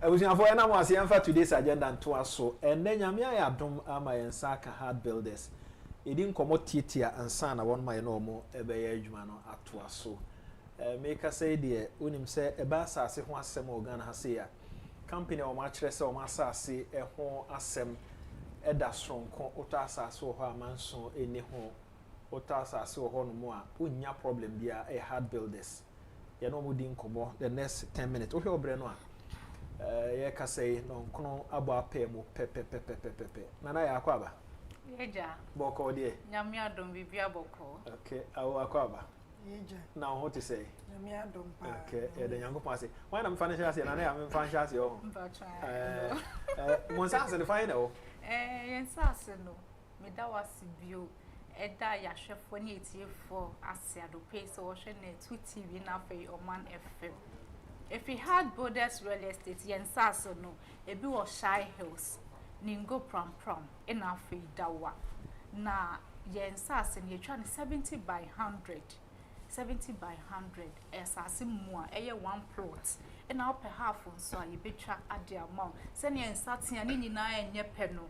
Abusuafo na mo ase amfa today's agenda nto aso. Enne nyame ya adom ama yensa ka hard builders. Edi nkomo tietia ansa na won ma ye no mo ebe ye adwuma no ato aso. Make say de unim se eba asase ho asem organ ha se ya. Company o ma kire se o ma asase ho asem eda sonko oto asase ho amanso eni ho oto asase ho no mo a unya problem bia e hard builders. Ye no mo di nkomo the next 10 minutes. O hwe obre no a ye ka say no nkono abo apem pepe nana ya akwaba yeja boko de nyame adom bibia boko okay awo akwaba yeja na ho to say nyame adom pa okay e de nyango pa say why na mfa ne hia say nana ya mfa hia say o mo sa say the final yensa say no me da wasi bio eda ya hwefo ne etiefo ase adope so wo hwe na 2 TV na fe Oman FM. If we had borders real estate, yensaso no, ebi wo Shy Hills, ningo pram in afi dawa. Na yensase ni etwa 70 by 100. 70 by 100. Esase mua eye 1 plot. E na ope half nso a yebetwa ade amount. Se ne yensate ani nyina enye pe no.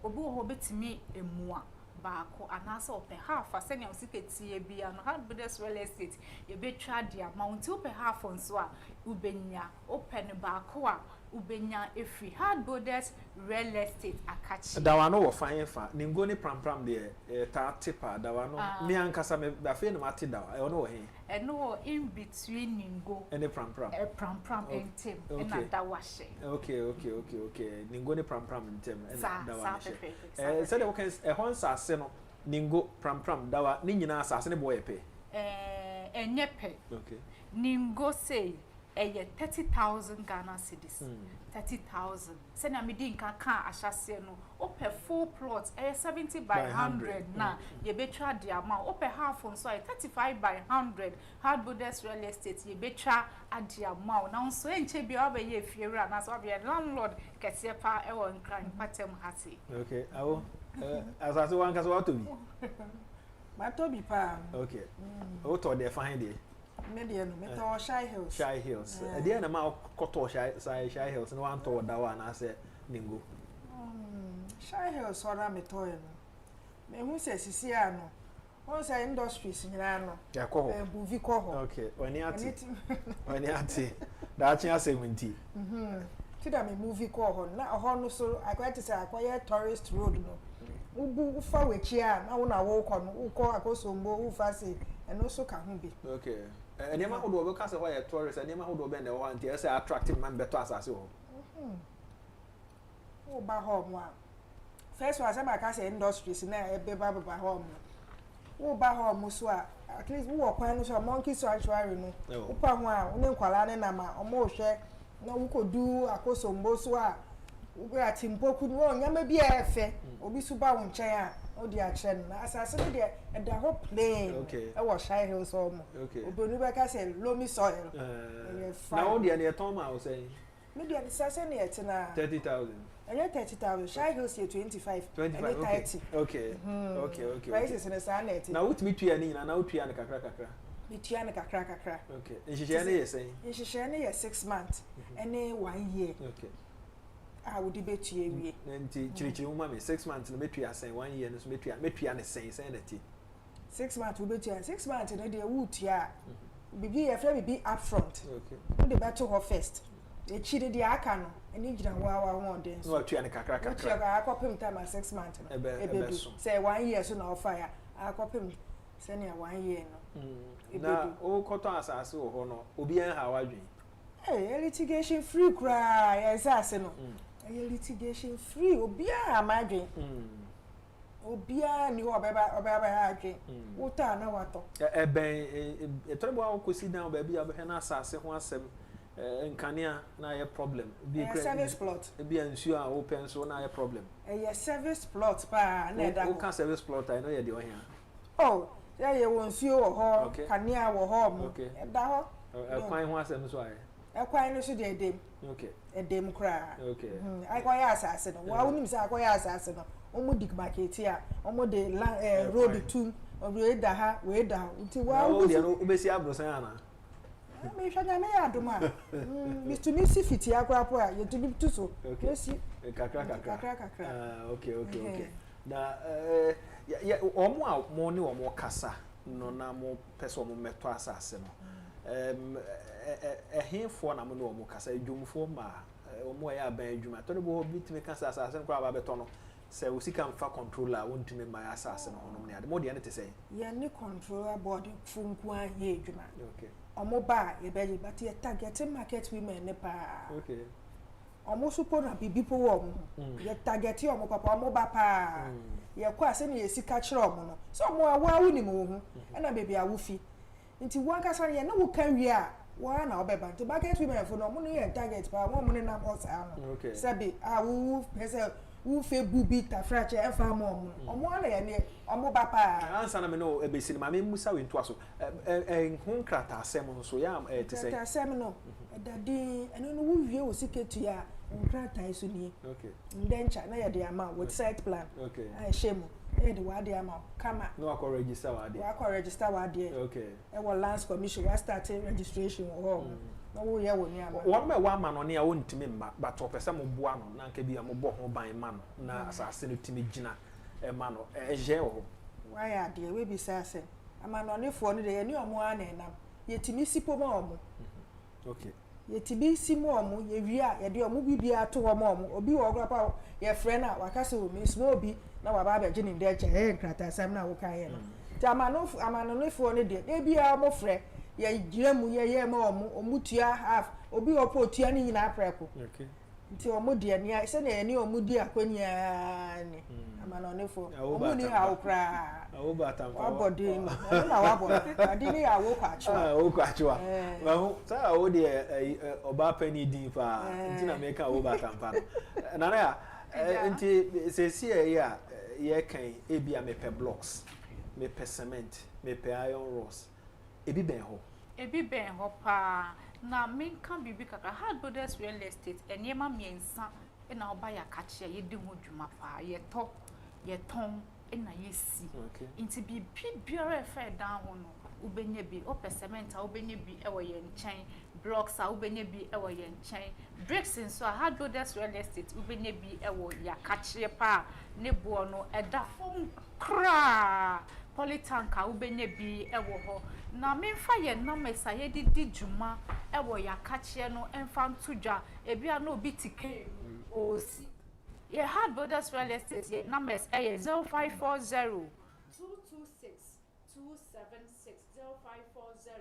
Obi wo ho betimi emua. Baako anasa ope half asenya usiketi bia no hard builders real estate ye betwa dia amount ope half nso a ubenya open baako a ubenya efri hard builders real estate akachi dawa no wo fan fa ningo ni pram de ta tipa dawa no mi ankasa me afi no mate dawa e ono wo he no in between ningo ene pram pram entem na dawa she okay ningo ni pram entem ena dawa she say de wo kan hon sase no ningo pram dawa ni nyina sase ne boye pe enye pe okay ningo say 30,000 Ghana cedis. 30,000. Say na me din kan ahyase no. Ope full plots 70 by 100 na ye betwa the amount. Ope half on so 35 by 100 hard builders real estate ye betwa the amount. Now so enche bi obe ye fiera na so be landlord kese pa e won kran patem hati. Okay. Awo asase wan kase what to be. Ma to bi pa. Okay. O to dey find dey. Media no meto Shy Hills. Shy Hills. There na ma koto Shy Hills no wan to da wa na say ningo. Shy Hills ora meto no. Me hu se sisi ano. Won say industries nyina no. Ya ko ho. Buvi ko ho. Okay. Oni ati. Da chi asem Ti da me movie ko ho na ho no so akwai ti say akwai tourist road no. Ubu ufa wechi a na wo na wo ko no uko akosombo ufa se eno so ka hu bi. Okay. Enema ho do be ka se why tourist enema ho do be na wo anti e say attractive man beto asase ho. Wo ba ho mo a. First one say ka say industries na e be ba ho mo. Wo ba ho mo so a at least wo kwan no so monkey sanctuary no. Wo pa ho a wo ne nkwala ne na ma omo hwe na wo ko du akosombo so a wo ya timpoku no nyama bi a efe obi su ba wo nchen a o di a kire na asase no de e da ho plain e wo Shy Hills o mo obonu be ka say loamy soil na o de na eton ma o say me de asase na yet na 30,000 enye 30,000 Shy Hills ye 25 and 30 okay prices in sa na na utimi tua ni na utua na kakra bitua na kakra okay nhihye na ye say nhihye na ye 6 months ene 1 year okay would bet you ewie nti chirichiri mu mama 6 months na metua sen 1 year no so metua ne sen na ti 6 months we bet you 6 months na dey wutia bibi e fra bibi up front okay we dey battle her first e chiri dey aka no eni gina wa ho den so atua ne kakra akopem time 6 months no ebedu say 1 year so na offer akopem say na 1 year no na o koto asase wo ho no obi an ha wadwen litigation free cry yes ase no litigation free obia amadwen obia ni obeba adwen wuta na wato etorebo akosi dan obabi abehwe na asase ho asem nkania na ye problem bi service plot bi ansu a open so na ye problem service plot pa na da o ka service plot I know ye de o hia ye wonsuo wo ho kania wo ho mo da ho kwan ho asem so aye ekwan no so de edem edem kra akoya asase no wa unim se akoya asase no omo dig market a omo de road to we da ha nti wa o de no obesi abrosan ana Me hwanya me adoma. Mr. Missy fiti akrapo a yetumi tuso. Yes. Kakra. Okay. Na ya omo a mo ne omo kasa no na mo pese omo meto asase no. Ehefo na mo ne omo kasa edwumfo ma omo ya ban edwuma. To ne bo bitime kasa asase no kwa ba beto no. Se usika mfa controller wontime ma asase no hono ne ade. Mo de ne te say. Ye ne controller board funku a ye edwuma. Okay. Omo ba ye be but ye target market women ne pa. Okay. Omo supo na bibipo wo omo. Ye target omo papa omo ba pa. Ye kwa ase ne ye sika kire omo no. So omo awa woni mo hu. E na baby awufi. Nti wankasa ye na wo kan wi a wa na obeba. Nti market women fo no omo no ye target pa omo ne na osa no. Okay. Sabi wu pese wu fe bubi tafrache e fa mo omo na ye ne omo ba pa. Ansa na me no ebesi ma me musa we nto aso. Hu krata asem nso ya te say. Krata asem no. Dadi eno no wu wie wo siketu ya krata iso ni. Okay. Ndencha na ye de ama with site plan. Okay. Shemu. E de wa de ama kama. No akọ register wa de. Wa akọ register wa de. Okay. E wo lands commission wa starting registration wo. Na wo ye wo ni ama. Won me wa ma no ne a wontimi mma but opese mo boa no na nka bi a mo bo ho ban ma no na asase no timi gina e ma no je wo. Wa ya de we bi sa se. Ama no ne fo no de ye ni omo ana enam. Ye timi sipo ma omo. Okay. Ye tibi simo omo ye wi a ye de omo bibia ato omo obi wo grapa ye friend a wakase o mi smo obi na wa ba beje ni de che nkrata sam na wo kan ye no ti amano no fo ne de bia omo frɛ ye giremu ye ma omo tua half obi opo tua ni nyina preko. Okay. Nti omo de ne se na ni omo di akwani ni amano ne fo omo ni ha okra awo ba tamfa wabodi no na wabodi adi ni awo kwacho wo kwacho wa ho sa awo de oba pani din fa nti na me ka awo ba tamfa na na ya nti se si ya ye kan e bia me pe blocks me pe cement me pe iron rods ebi ben ho pa na me kan bibi kaka hard borders real estate enema miensa e na oba ya kache ye di ho dwuma pa ye ton na yesi inti bi biara fa dan ho no ubenya bi o cement a ubenya bi e wo ye nchen blocks a ubenya bi e wo ye nchen bricks nso a hard borders real estate ubenya bi e wo ya kache pa ne bo no e da fom kra polytank a ubenya bi e wo ho na memfa ye numbers a ye di dwuma e wo ya kache no emfa ntodwa e bia na obi tike osi. Yeah, hard borders real estate. Yeah, numbers 0540 226 276 0540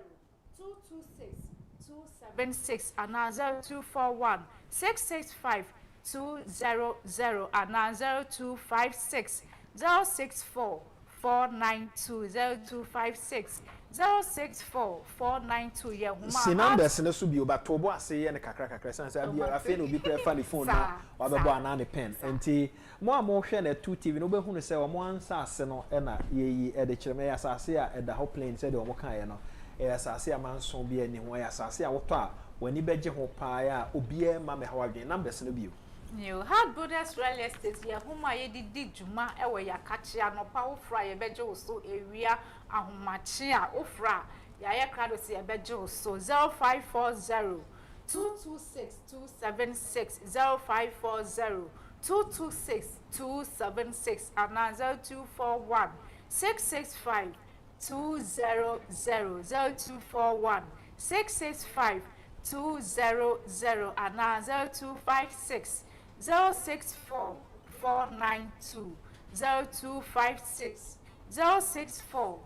226 276 and 0241 665 200 and 0256 064 492 0256 064492 ye huma si numbers ne so bi obatobo ase ye ne kakra sansa bi afi no bi prefer the phone na wa bebo ana ne pen enti mo amo hwe na 2TV no behu no se o mo ansa ase no e na yeyi e de kireme ya asase a e da ho plane se de o mo kan ye no e asase a manso bi ani ho ya asase a woto a wani beje ho pa ya obi e ma me hawadwen numbers no bi New hard borders real estate ya huma ye di dwuma ewe ya kache anopa ofra ye beje so ewia ahomache a ofra ya ye krado se ye beje so 0540 226 276 0540 226 276 and 0241 665 200 0241 665 200 and 0256 064 492 0256 064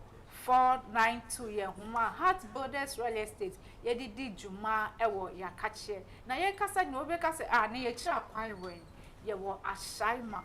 492 ye huma hard borders real estate ye di juma ewo ya kache na ye kasa ni obekase a na ye kira kwan wen ye wo ashaima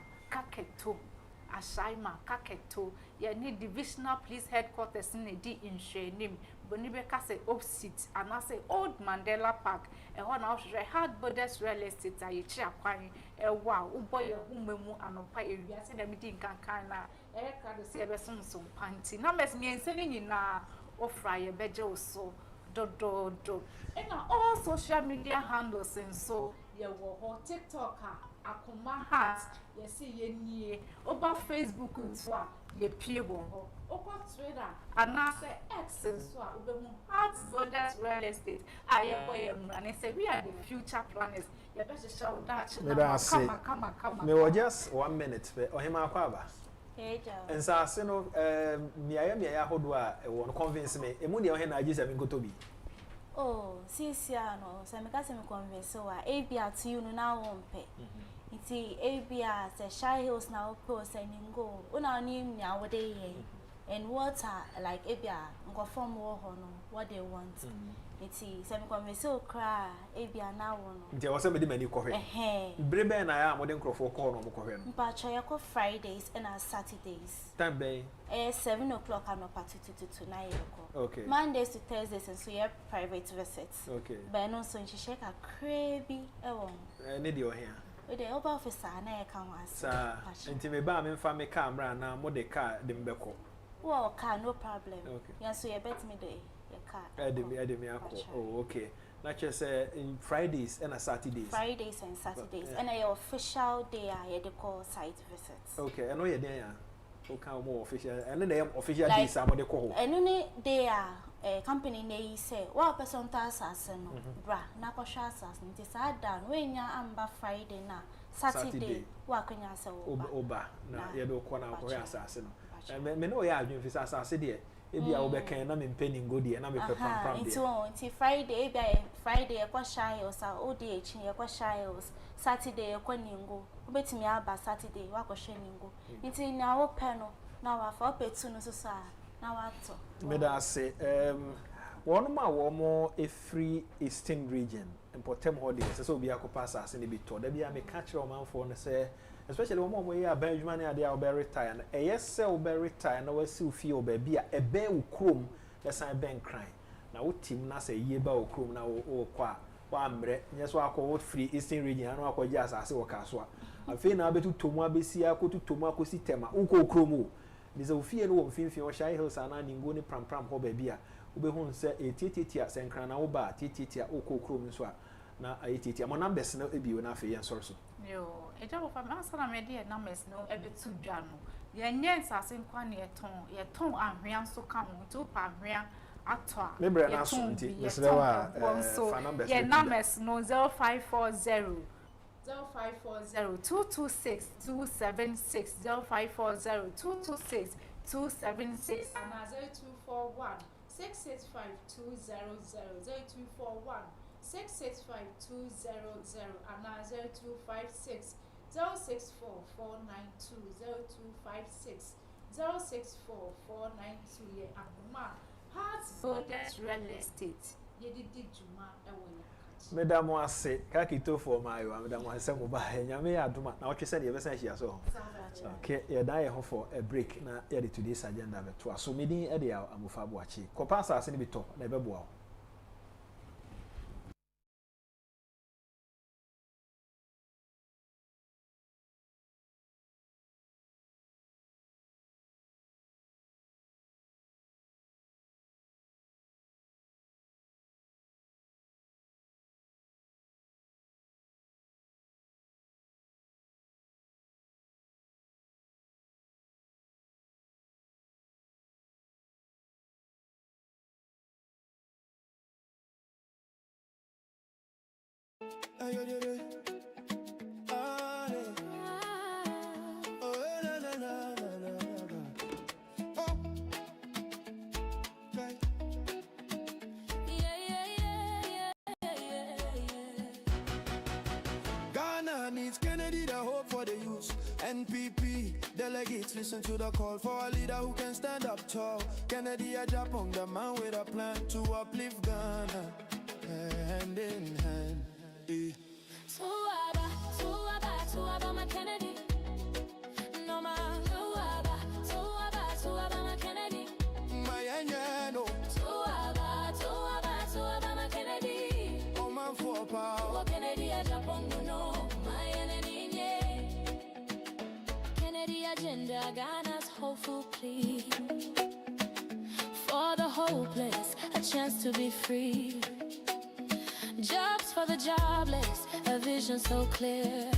kaketo ye ni divisional police headquarters ni di inhwenim boni bekase opposite and I say old Mandela Park e ho na ohwe hard borders real estate a ye kira kwan e wa uboye humemu anopa ewia se na medi nkankan na e krado se ebe sonson panti na mes miense ni nyina ofra ye beje oso do and all social media handles and so ye wo ho TikTok akoma heart ye see ye nie over Facebook nso a ye pie won ho over Twitter ana say X nso a obemu heart borders real estate aye boy and say we are the future planners ye be show that come me was just 1 minute be ohima akwaba and so say no miaya hodo a won convince me emu ne ohena agisa me nkoto bi. Oh, sisia no, so me ka se me convince wa abia to you no na won pe. Iti abia se shy hills na opo se ningo. Una ni nya wode ye. And water like abia ngo form wo ho no what they want. Iti se me convince o kra abia na wo no. Nti wo se me di mani ko hwe. Brebe na ya mo de nkrofo ko no mo ko hwe no. Mpa cho ya ko Fridays and Saturdays. Time be 7 o'clock and up to 9 o'clock. Okay. Mondays to Thursdays and so you have private visits. Okay. But no so you check a crazy need your here. With the oba officer na e kan was. Sir, nti me ba me mfa me camera na mo de car de mbeko. Well, car no problem. Okay. Yeah, so you bet me the car. Edemi akọ. Oh, okay. Na che say in Fridays and Saturdays. Fridays and Saturdays. And your official day you dey call site visits. Okay, and no you there ya. Okay, more official. And then official like, days am de ko ho. And no they are company na say wa person ta asase no bra na ko hwa asase nti sa da no enya amba Friday na Saturday wa kwanya se oba na ye do ko na ko hwa asase no me no ya adwun fi asase de e bia wo be kan na me mpeni ngodi na me pepam de nti Friday e bia Friday e kwa shy o sa o de echi e kwa shy o Saturday e kwa ningo obetimi aba Saturday wa ko hwe ningo nti na wo pe no na wa fa opetu no so sa na wato me da say one ma wo mo a free eastern region importem holiday so obi akopa asase ne bi to da bia me ka kire o manfo no say especially wo mo ye abadwuma ne ade a obe retire na yes say obe retire na wasi ofie oba bia ebe wo krom lesan ben cry na wo team na say ye ba wo krom na wo kwa wa mre nyeso akọ free eastern region anu akọje asase wo ka so a afi na abetu tomu abesi akotu tomu akosi tema wo krom o Niza ofie no wo mfimfin o Shy Hills ana ningo ni pram ho ba bia obehu nse etietia senkran na wo ba tietia okokrom nso a na ayetietia mo numbers no ebi na afi yen sorso yo eja wo fa ma sana me de numbers no ebetu dwa no ye nye nsase nkwa ne yeton ahwea nso ka ho to pa ahwea atwa membre na so nti mesrewa fa numbers ye numbers no 0540 0540 226 276 0540 226 276 and 0241 665 200 0241 665 200 and 0256 064 492 0256 064 492 ye akuma Heart Borders Real Estate ye didi juma ewo Madam ase kakito for my madam ase mo ba nyame ya adoma na wotwe se de yebesa hia so okay ye dan ye ho for a break na ye de today's agenda be to so medin e de amofa boachi kopa asase ne bito na be boa Ghana needs Kennedy the hope for the youth. NPP delegates listen to the call for a leader who can stand up tall. Kennedy Agyapong, the man with a plan to uplift Ghana, hand in hand. Suaba, my Kennedy. No ma, suaba, my Kennedy. My anyano. Suaba, my Kennedy. Oh man for power. Kennedy Agyapong, no, my enemy. Kennedy agenda, Ghana's hopeful plea. For the hopeless, a chance to be free. Jobs for the jobless, a vision so clear.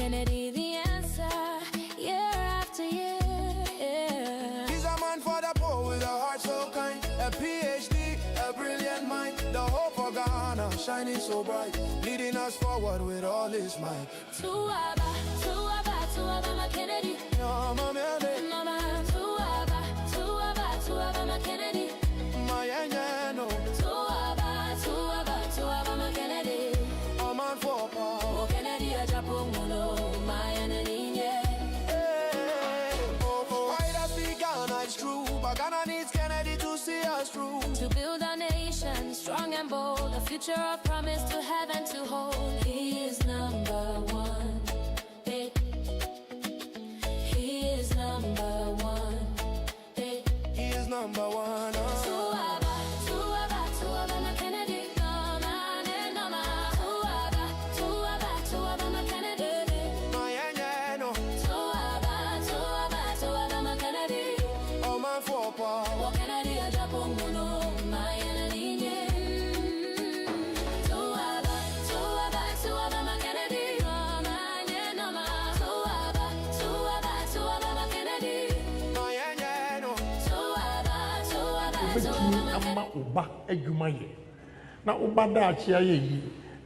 Kennedy the answer, year after year. He's a man for the poor with a heart so kind, a PhD, a brilliant mind, the hope for Ghana, shining so bright, leading us forward with all his might. Tuaba, my Kennedy. Mama, Tuaba, my Kennedy. my no. Tuaba, my Kennedy. A man for power. Oh, Kennedy, Agyapong, my enemy. Why does the Ghana is true, but Ghana needs Kennedy to see us through. To build a nation strong and bold, a future of promise to have and to hold. He is number one. He is number one. He is number one. Tuaba, my Kennedy. Tuaba, my Kennedy. My no. Tuaba, my Kennedy. A man for power. Oh, Kennedy, Agyapong, my enemy. Tuaba, my Kennedy. Tuaba, my Kennedy. My no. Betumi ama uba adwuma ye na uba da achia ye yi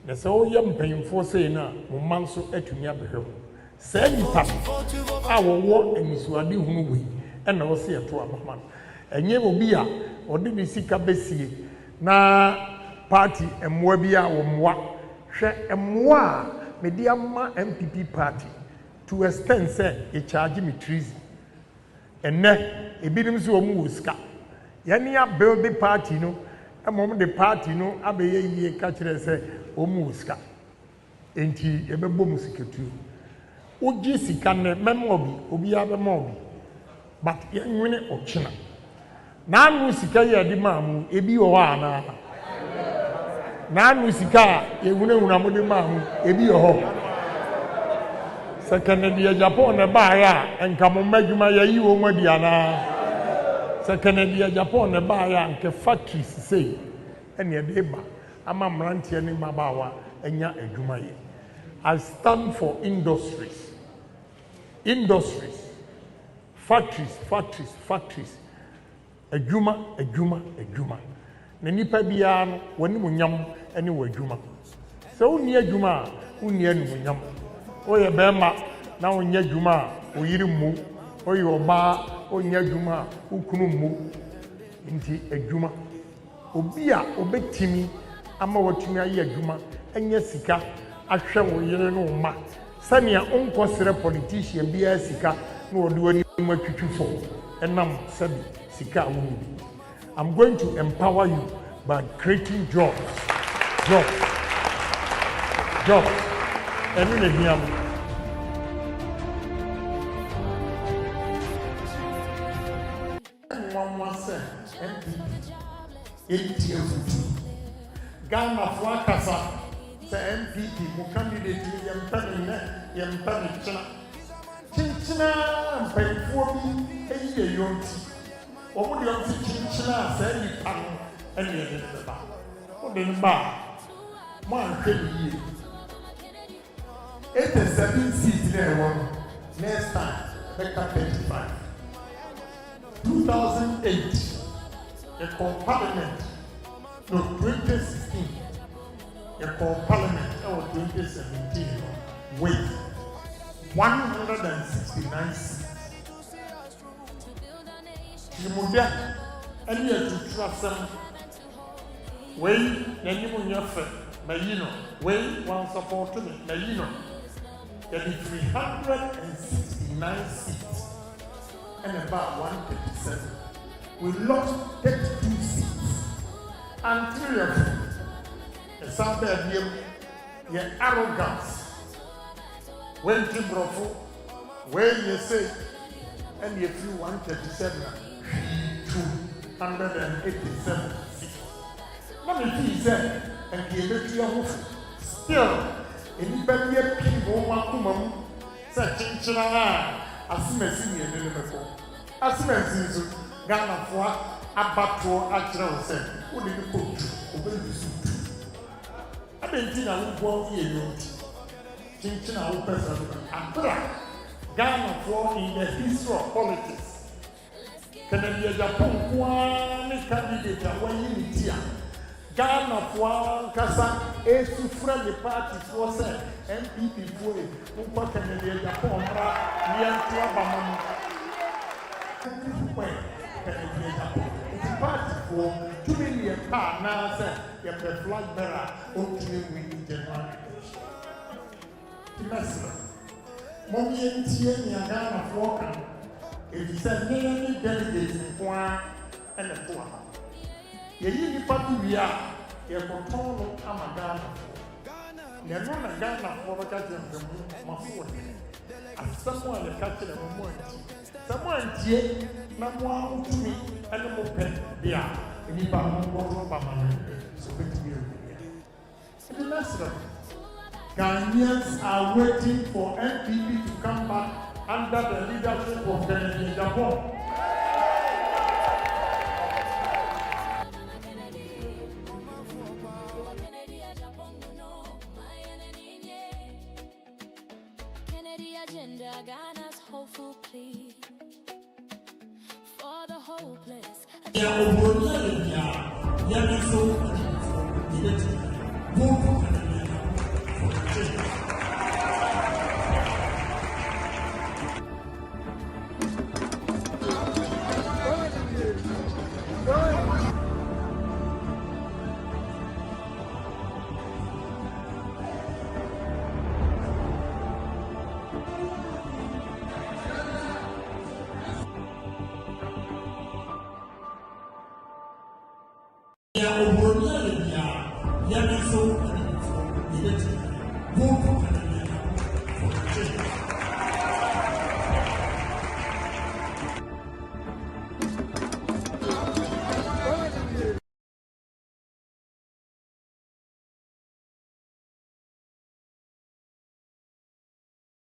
na se o ye mpanyimfo sei na mo man so atumi abehwe ho se nipa a wo emisuade hunu we na wo se eto abama enye obi a ode bi sika besie na party emwa bi a wo mwa hwe emwa a medi ama MPP party to extend say e charge me treason enne ebinim so omu wo sika yani ya build the party no amom the party no abeye yie ka kire se omu sika enti ebebo musiketu ogi sika ne memo obi abemo obi but yenwene ochina na anu sika ye di mamu ebi wo ana na anu sika yewune mo di mamu ebi wo second the Japan ne ba ya enka mo madwuma ya yi wo madi ana Kennedy Agyapong ne ba ya nke factories say ene de ba ama mrantie ne mabawa enya adwuma ye. I stand for industries, factories, adwuma na nipa bia no woni munyam ene wo adwuma so woni adwuma woni anu munyam oye bema na woni adwuma oyiri mu oye oba onya adwuma ukunu mu nti adwuma obi a obetimi ama watumi ayi adwuma enya sika ahwe wo yere no ma sania onkosere politician bia sika na wode wani matwitwufo enam sabi sika woni I'm going to empower you by creating jobs enu ne hiam Ghana for Kasa, the MPP, who candidate Yampani China. Chinchina, and pay for me, a year yonti. Or would you see Chinchina, say you can, and you did the bar. What in the bar? 1 year. 87 seats there, one. Next time, back up 25. 2008. A parliament, no 2016, a parliament or 2017 with 169 seats. You move and you have to trust them. Way, then you will your friend, but you know, way one support to me, but you know, there is 369 seats and about 137. We lost 32 seats. And 3 of them, the Southern your arrogance, when you brought when you say, and you flew 137, 287 seats. Let me say, and give it to your hoof. Still, anybody a people want to mum, such Chinchina, as Messi and Liverpool, as Messi. Ghana for abattoir actual said, what did you put? I didn't think I would go here. Chinchina Opesa, Abra, Ghana for in the history of politics. Kennedy Agyapong one candidate when you Ghana for Kasa, a friendly party for MPP for Kennedy Agyapong, near to Abamamo. Kennedy Agyapong. It's party for 2 million pounds now, sir. You have a flag bearer, okay, we need general. Mommy and Tia Ghana for if you said many delegates in Kwan and the Kwan. You party we are, you control Amagana. You are not a Ghana for the catching from Mafua. And someone is catching a moment. Someone yet, no one to me, and the open, yeah, and if I'm so good to be the last Ghanaians are waiting for NPP to come back under the leadership of Kencity Agyapong. Kennedy agenda, Ghana's hopeful plea for the hopeless.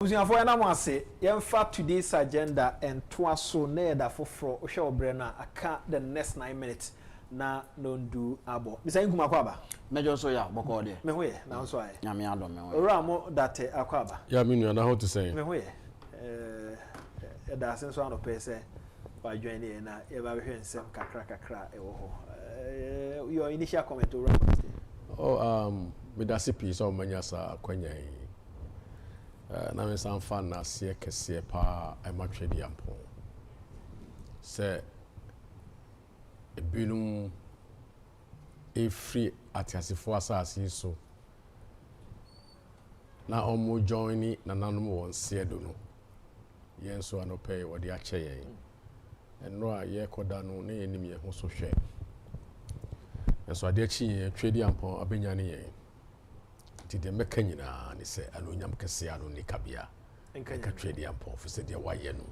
Usiafo ya na mwase yemfa today's agenda and twaso na yeda foforo ohwe obre na aka the next 9 minutes na nondu abo bisa nkuma kwaba mejo so ya boko de me hoye na nso aye nyame ado me hoye ora mo date akwaba ya minu na how to say me hoye da senso ano pese wa join ni na e ba hwe nsem kakra e wo ho your initial comment ora me da sipi so manyasa kwanya na me san fan na se kese pa e matwedi ampo se ebinum free atiasefo asase so na omo joini na nanom won siedo no yen so anope wode ache yen enno a ye koda no na yenim ye ho so hwe enso ade achi ye twedi ampo abenya ne yen ti de meka nyina ne se anonyam kese ano ne kabia enka twedi ampo fo se de waye no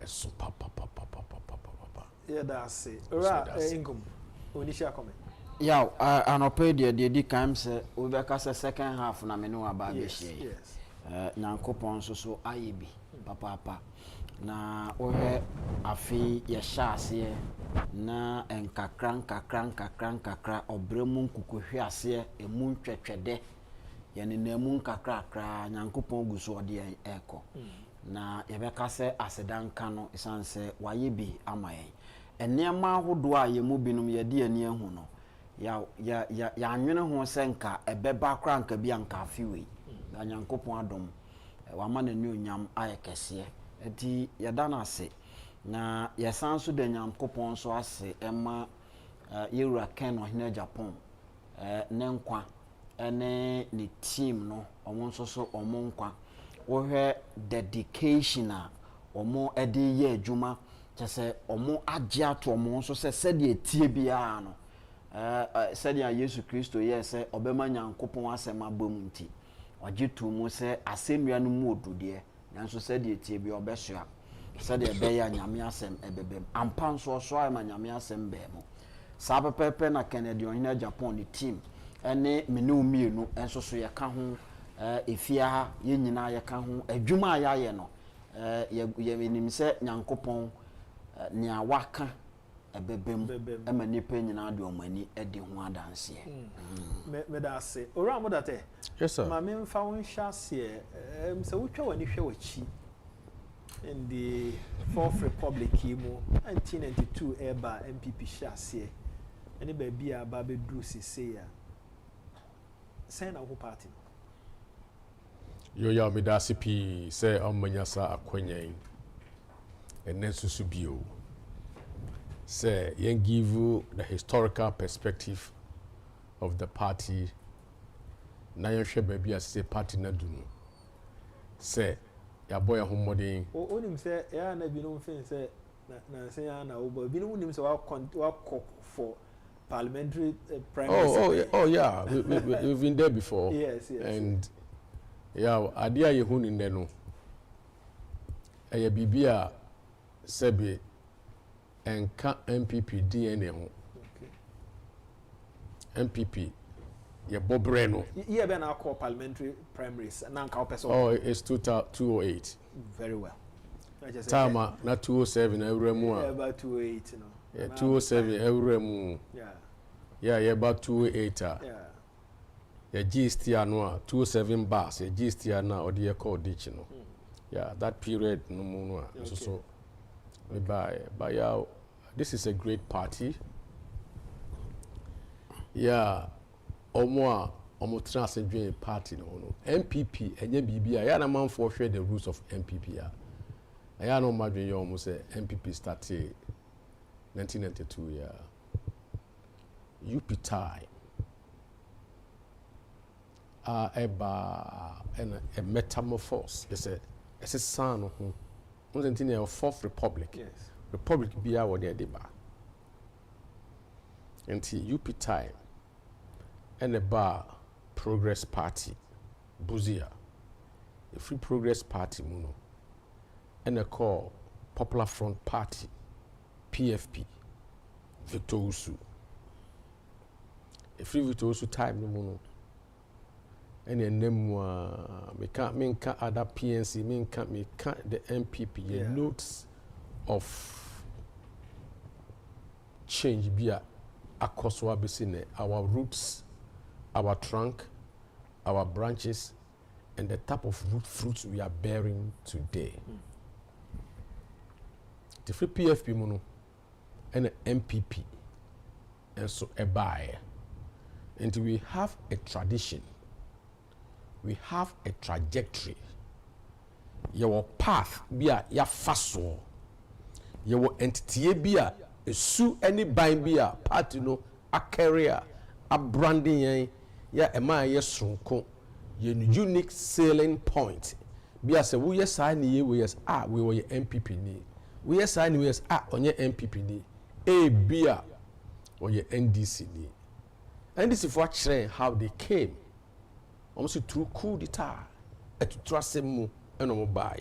eso papa yeah that's it ora ingum initial comment ya anope de di kan se we be ka se second half na me no aba be hie nyankopon so ayebi papa na ohe afi ye shaase na enkakra obremu nkukuhwe ase emu ntwetwede ye ne namu nkakra nyankopon guso ode eko na ye be ka se asedanka no isanse wayebi amayen enema ahodo a ye mu binum ye de ani ahu no ya anwene ho senka ebeba kra nka bia nka afiwe na nyankopon adom wama na ni onyam ayekese enti yadana ase na yesanso de nyankopon so ase ema yewura ken no hina Agyapong ne nkwa ene ni team no omo nso so omo nkwa wohwe dedication a omo ede ye adwuma kyese omo agye ato omo nso se de etie bia no sɛdeɛ Yesu Kristo yɛ sɛ ɔbɛma nyankopɔn asɛm abom nti ɔgye to mu sɛ asɛnnua no mu odudeɛ nanso sɛdeɛ tie bi ɔbɛsoa sɛdeɛ bɛyɛ nyame asɛm ɛbɛbɛm ampa nso ɔso ayɛ ma nyame asɛm bɛɛ mu saa pɛpɛpɛ na Kennedy ɔhene Agyapong ne team ɛne mene umienu nso so yɛka ho efia ha yɛ nyinaa yɛka ho adwuma a yɛayɛ no yɛnim sɛ nyankopɔn nea waka ebebem ema nipa nyina de omani edi ho adanse me da se ora mo date yes sir ma me mfa won hya se se wotwa wani hwe wachi in the Fourth Republic mu 1992 eba MPP hya se ene ba bia ba be dru sese ya sen na wo party yo ya me da se pi se omanyasa akwanyan enen susu bio say yen give you the historical perspective of the party na yen hwe baby as say party na dunu say ya boy ahomodin onim say ya na bi no fin say na say ya na obo bi no nim say wa for parliamentary primary oh yeah we've been there before yes and yeah adia ye hu ni ne no bibia sebe enka MPP DNA ho MPP ye bobre no ye be na call parliamentary primaries na nka person oh it's 2008 very well tama na 207 ewremu a about 208 no yeah 207 ewremu yeah about 208 yeah GST no a 207 bars yeah GST na odi ye call ditch no yeah that period no mu no a so by yeah, this is a great party. Yeah, omo transcendent party no. MPP enye bibia ya na man for share the rules of MPP ya. Ya no madwen yo omo say MPP started 1992 yeah. UP time. Eba a metamorphose. They say it's a son of who. Wasn't in a Fourth Republic. Yes. Republic be our there deba. Until UP time and a bar Progress Party, Buzia, a Free Progress Party Muno, and a call Popular Front Party, PFP, Victor Usu. A Free Victor Usu time no muno. And a name me can't other PNC, me can't the MPP, yeah. Notes of change be across our roots, our trunk, our branches, and the type of root fruits we are bearing today. The free PFP mono and the MPP, and so a buy. And we have a tradition. We have a trajectory. Your path be a ya faso. Your entity be a su any bind be a party no a career a branding ya a my yes your unique selling point. Be as a we sign ye we yes we were your MPP ni. We sign we yes on your MPP ni. A beer or your NDC ni. NDC for train how they came. Almost through coup d'etat, to trust him and no buy.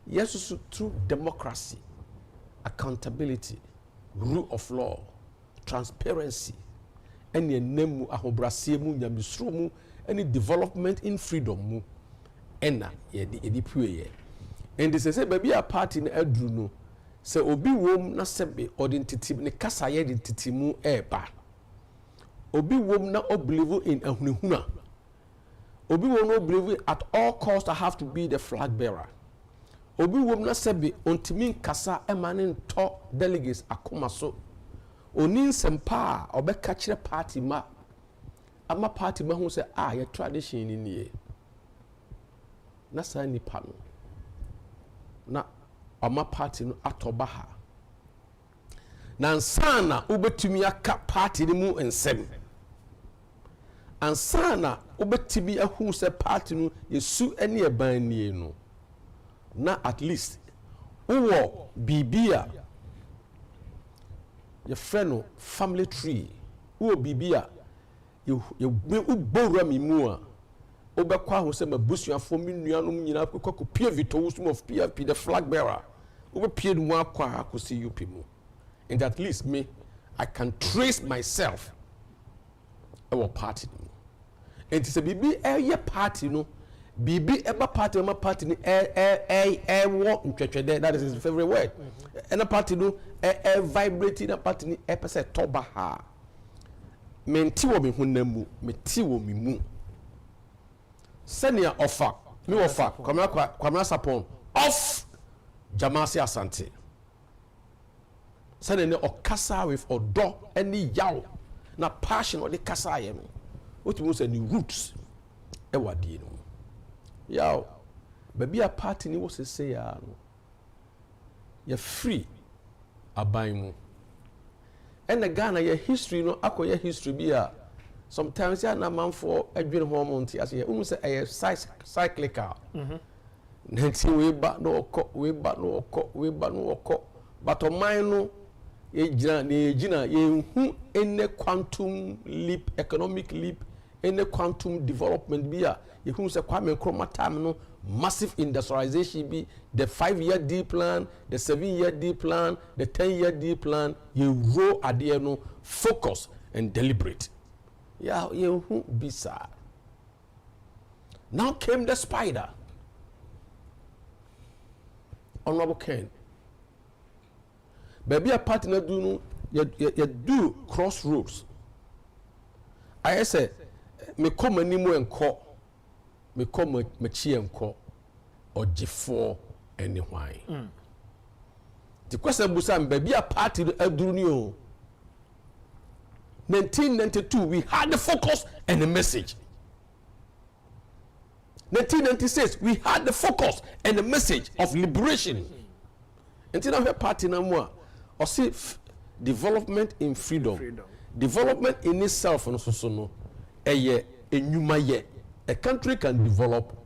Yes, also through democracy, accountability, rule of law, transparency, any name ahobrasiemu nyamisrumu, any development in freedom ena ye puye. And this is baby a party in Edruno. Say obi wom na sebe identity ne kasa ye identity mu eba. Obi wom na obelieve in ahunahuna. Obi will not believe at all costs I have to be the flag bearer. Obi will not say be untimin kasa emanin to delegates akomaso. Onin sempa obe catch party ma. Ama party ma who say your tradition in ye. Na sa ni pano. Na ama party no atobaha. Na nsana ubetumi aka party ni mu ensem. Ansana obetimi ahu se party no yesu ene eban nie no na at least wo bibia ye friend family tree wo bibia ye ubora mi mu a obekwa ahu se mabusuafo mi nuanom nyina kokko pie vitos of PFP the flag bearer obepie mu akwa akosi UP mu and at least me I can trace myself our party. And it's a baby a party no bibi eba party ni wo ntwetwede, that is his favorite word. And a party no vibrating a party ni pese toba ha. Menti wo me honam meti wo me mu. Senior offer me offer kwamra sapon off Jamasi Asante. Senior okasa with odo any yaw na passion or the kasa yem. What you say ni roots e wadi no. Yaw baby a party ni wo say ya no. You free aban mu. And the Ghana your history no akoye history bi a sometimes ya na man for adwene ho monti as you say a cyclical. Nanti we ba no okọ but o man no e gina ye hu ene quantum leap, economic leap, ene quantum development bi a ye hu say Kwame Nkrumah time no massive industrialization be the 5-year D plan, the 7-year D plan, the 10-year D plan. You roll at the no focus and deliberate. Yeah, you be sad. Now came the spider. Honorable Ken. Baby, a partner do no, you do crossroads. I say, me come anymore and call. Me come me chi enko or G4 anyway. The question busa baby a party aduru ni o. 1992 we had the focus and the message. 1996 we had the focus and the message of liberation. Until now party na mo or see development in freedom. Development in itself no so no eye enyuma ye. A country can develop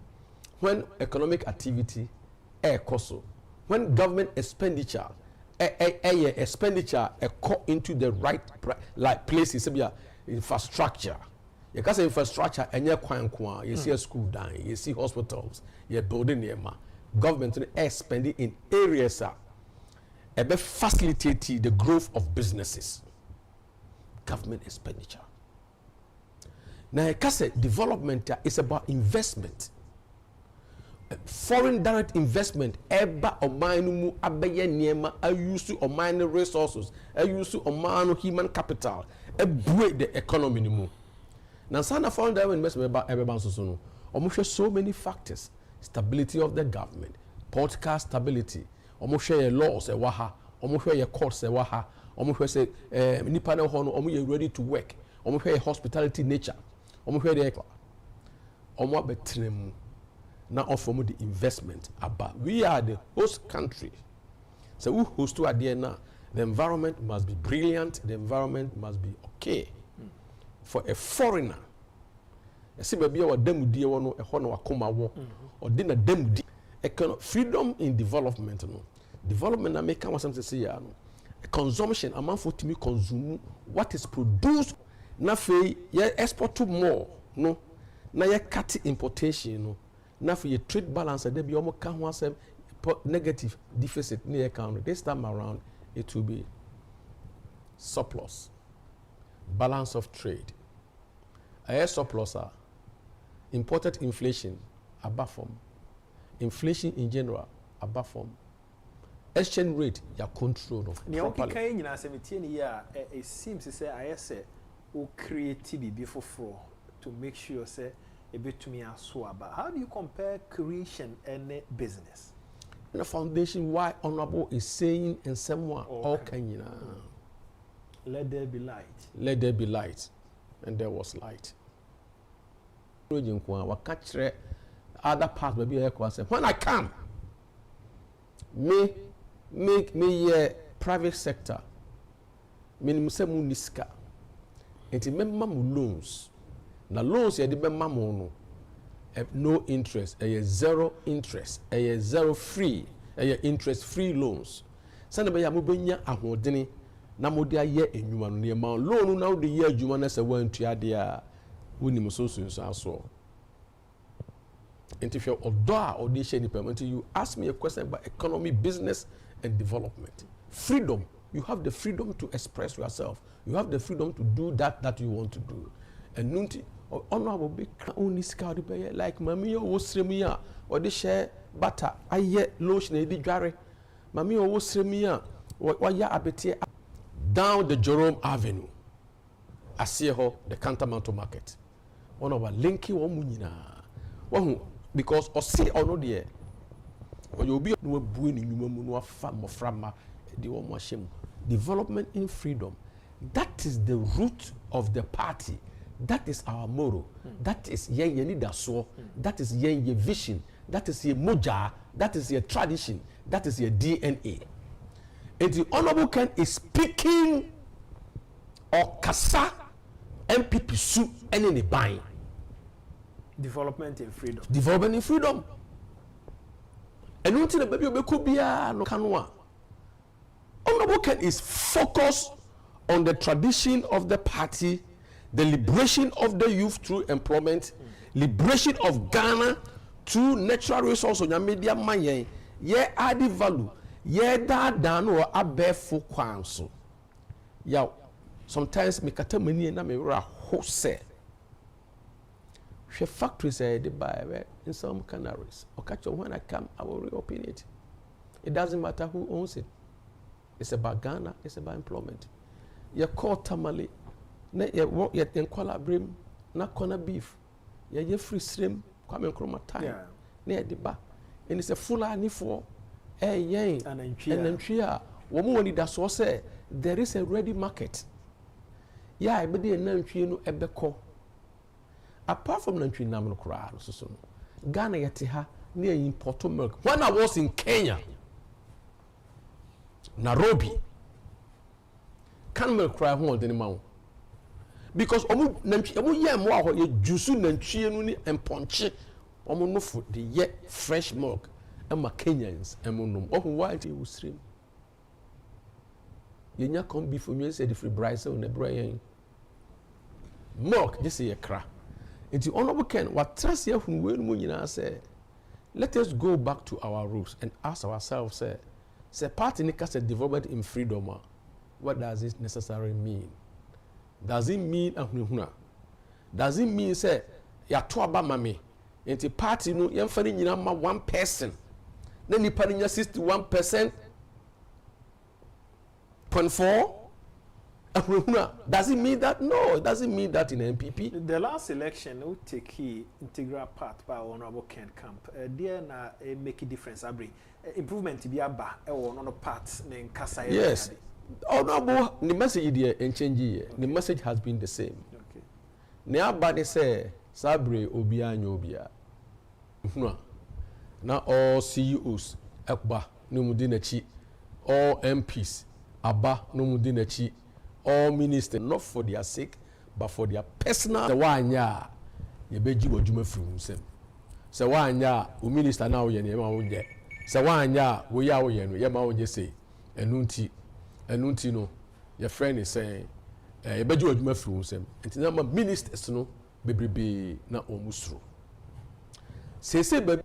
when economic activity cost, when government expenditure into the right like places, infrastructure. You can say infrastructure and you see a school down, you see hospitals, you building nema. Government spending in areas that facilitate the growth of businesses. Government expenditure. Now, I say development is about investment. Foreign direct investment, eba omanu abeye niema, I use to omanu resources, I use to omanu human capital, break the economy nimu. Now, sana foreign direct investment about everyone so no. So many factors: stability of the government, political stability, omushe laws e waha, omushe courts e waha, omushe say nipa na ho no omu ready to work, omushe hospitality nature. Now offer the investment about we are the host country. So we host to idea now. The environment must be brilliant, the environment must be okay. For a foreigner, I see baby or demu die wono e hono akoma wo or dinner demu di freedom in development no. Development na make am something say ya no. Consumption amount for to me consume what is produced. Na fe ye export to more no na ye cut importation no na fe ye trade balance dey be almost can one negative deficit near account. This time around it will be surplus, balance of trade. A surplus imported inflation above from inflation in general above from exchange rate ya control of properly. It seems to say I say or create before to make sure say a bit to me as swaba. How do you compare creation and business? The foundation why honorable is saying in someone all can let there be light. Let there be light, and there was light. Other parts maybe when I come, me private sector, minimum niska. Enti memma mu loans. Na loans ye de memma mu no no interest, zero interest, zero free, interest free loans. Sane be ya mo benya ahodene na mo de aye enwuma no ne ma loan na wo de ye adwuma na se wantua de a woni so aso. Enti fe odo a odi she ni payment, you ask me a question about economy, business and development. Freedom. You have the freedom to express yourself. You have the freedom to do that you want to do. And nunti honorable big only scout be like mami o sremi a o de share butter aye lotion e di dware mami o sremi a wa ya abete down the Jerome Avenue asie ho the Cantonment Market one of our linky wo mu nyina wo because o see ono de o you be no bu ni nyuma mu no afa moframa de wo mo ahyem development in freedom. That is the root of the party. That is our motto. That is ye leadership. That is ye vision. That is your moja. That is your tradition. That is your DNA. And the Honorable Ken is speaking or kasa MPP su any buying. Development in freedom. Development in freedom. And until the baby obekubia no kanwa. Honorable Ken is focused on the tradition of the party, the liberation of the youth through employment, liberation of Ghana through natural resources on your media money, ye added value, ye dan or abefo kwanso. Yeah, sometimes me kata mani na me ra hose. She factories they buy in some Canaries. Okay, when I come, I will reopen it. It doesn't matter who owns it. It's about Ghana. It's about employment. You call tamale, na ye work ye tenkwala brim, na corner beef, ye free stream, kwame nkroma time, na ye deba, and it's a full ani for, yen, and entria. Woman when it so say there is a ready market. Yeah, I be na entria no ebeko. Apart from entria na no kra so Ghana yete ha na import milk. When I was in Kenya, Nairobi. Can milk cry home anymore because omu ye mo aho ye juice nantwie no ni emponche omu no food the ye fresh milk and Kenyans emu nom ohu white you stream ye nya come beef you say the free price on the brain milk this is a cra into Honorable Ken what trust ye hu we no nyina say let us go back to our roots and ask ourselves say party nika say development in freedom. What does it necessarily mean? Does it mean ahunahuna? Does it mean say ya to aba mame enti party no yemfa ni nyina ma one person na nipa ni nya 61% 0.4 ahunahuna? Does it mean that? No, it doesn't mean that in NPP. The last election will take key integral part by Honorable Ken Camp. There na make a difference abri improvement to be aba e wo no part na nkasa. Yes. Honorable, the message here and change here. The message has been the same. Okay. Neabadi say Sabre Obia Nyobia. Now all CEOs Ekba Numudinachi, all MPs Abba Numudinachi, all ministers not for their sake but for their personal. The one ya yebeji wajuma from him. So one ya minister now yema unje. So one ya we ya yema unje say enunti. Enunti no your friend is saying e beju adwuma firi nsem enti na ma ministers no bebrebe na omusro sese be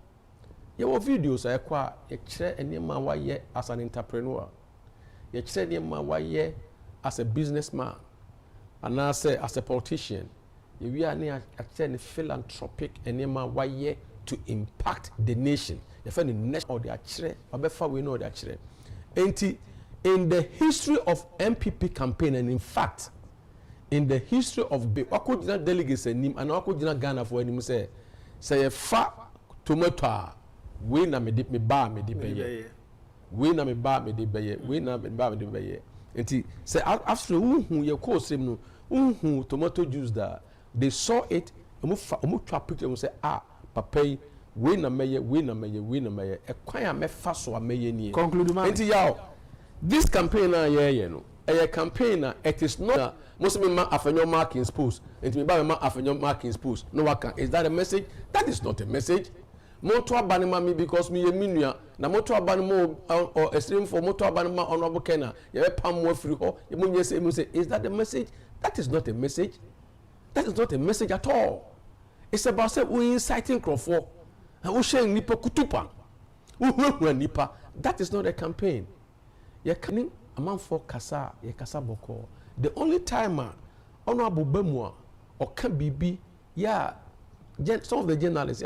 ye wo videos ayekwa ye kire enema waye as an entrepreneur ye kire enema waye as a businessman and as a politician ye wi ani a kire ne philanthropic enema waye to impact the nation ye fa ne nation or the akire obefa we no the akire enti in the history of MPP campaign and in fact in the history of wakojina delegates enim and wakojina Ghana for enim say fa tomato we na me ba me de beye we na me ba me de beye we na me ba me de beye enti say after who ye call same no tomato juice that they saw it omu twa picture say papa we na meye e kwan a me fa so a meye ni conclude man enti yaw this campaign no a campaign it is not Muslim man afenyo marking post it me ba me afenyo marking post no waka is that a message? That is not a message. Moto abanima me because me ye minua na moto abanima or extreme for moto abanima Honorable Kena ye pam mo free ho ye munye say is that a message? That is not a message. That is not a message at all. It's about say we inciting crowd and we sharing nipa kutupa we nipa. That is not a campaign. Ye kanin among for kasa ye kasa boko the only time Honorable Bemwa or can bibi yeah, some of the journalists,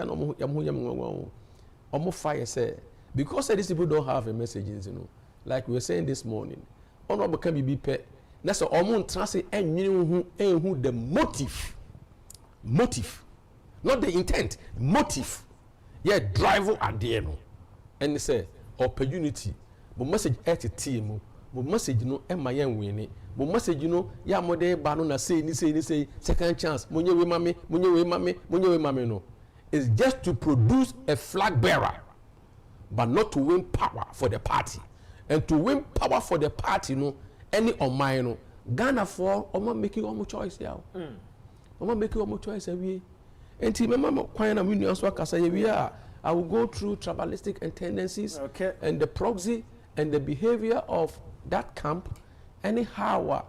fire say, because these people don't have a message, you know, like we were saying this morning, honorable can be pet. That's all translate and who the motive, not the intent, motive. Yeah, driver at the end. And they say, opportunity, but message at a team, but message, you know, and my young winning, but message, you know, yeah, more day, banana say, second chance, munye we mami, no. It's just to produce a flag bearer, but not to win power for the party. And to win power for the party, you know, any on mine, no. Ghana for, or making almost choice, yeah. Or making almost choice, we. And remember, I will go through tribalistic tendencies and the proxy and the behavior of that camp. Anyhow,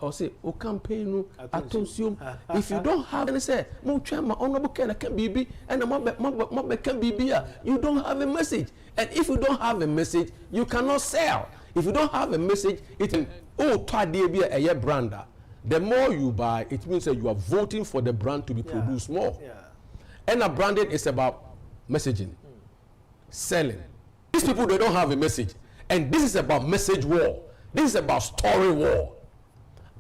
or say, "O campaign, attention." If you don't have any say, honorable can be and you don't have a message. And if you don't have a message, you cannot sell. If you don't have a message, it be a brander. The more you buy, it means that you are voting for the brand to be produced more. Yeah. And a branding is about messaging, selling. These people, they don't have a message. And this is about message war. This is about story war.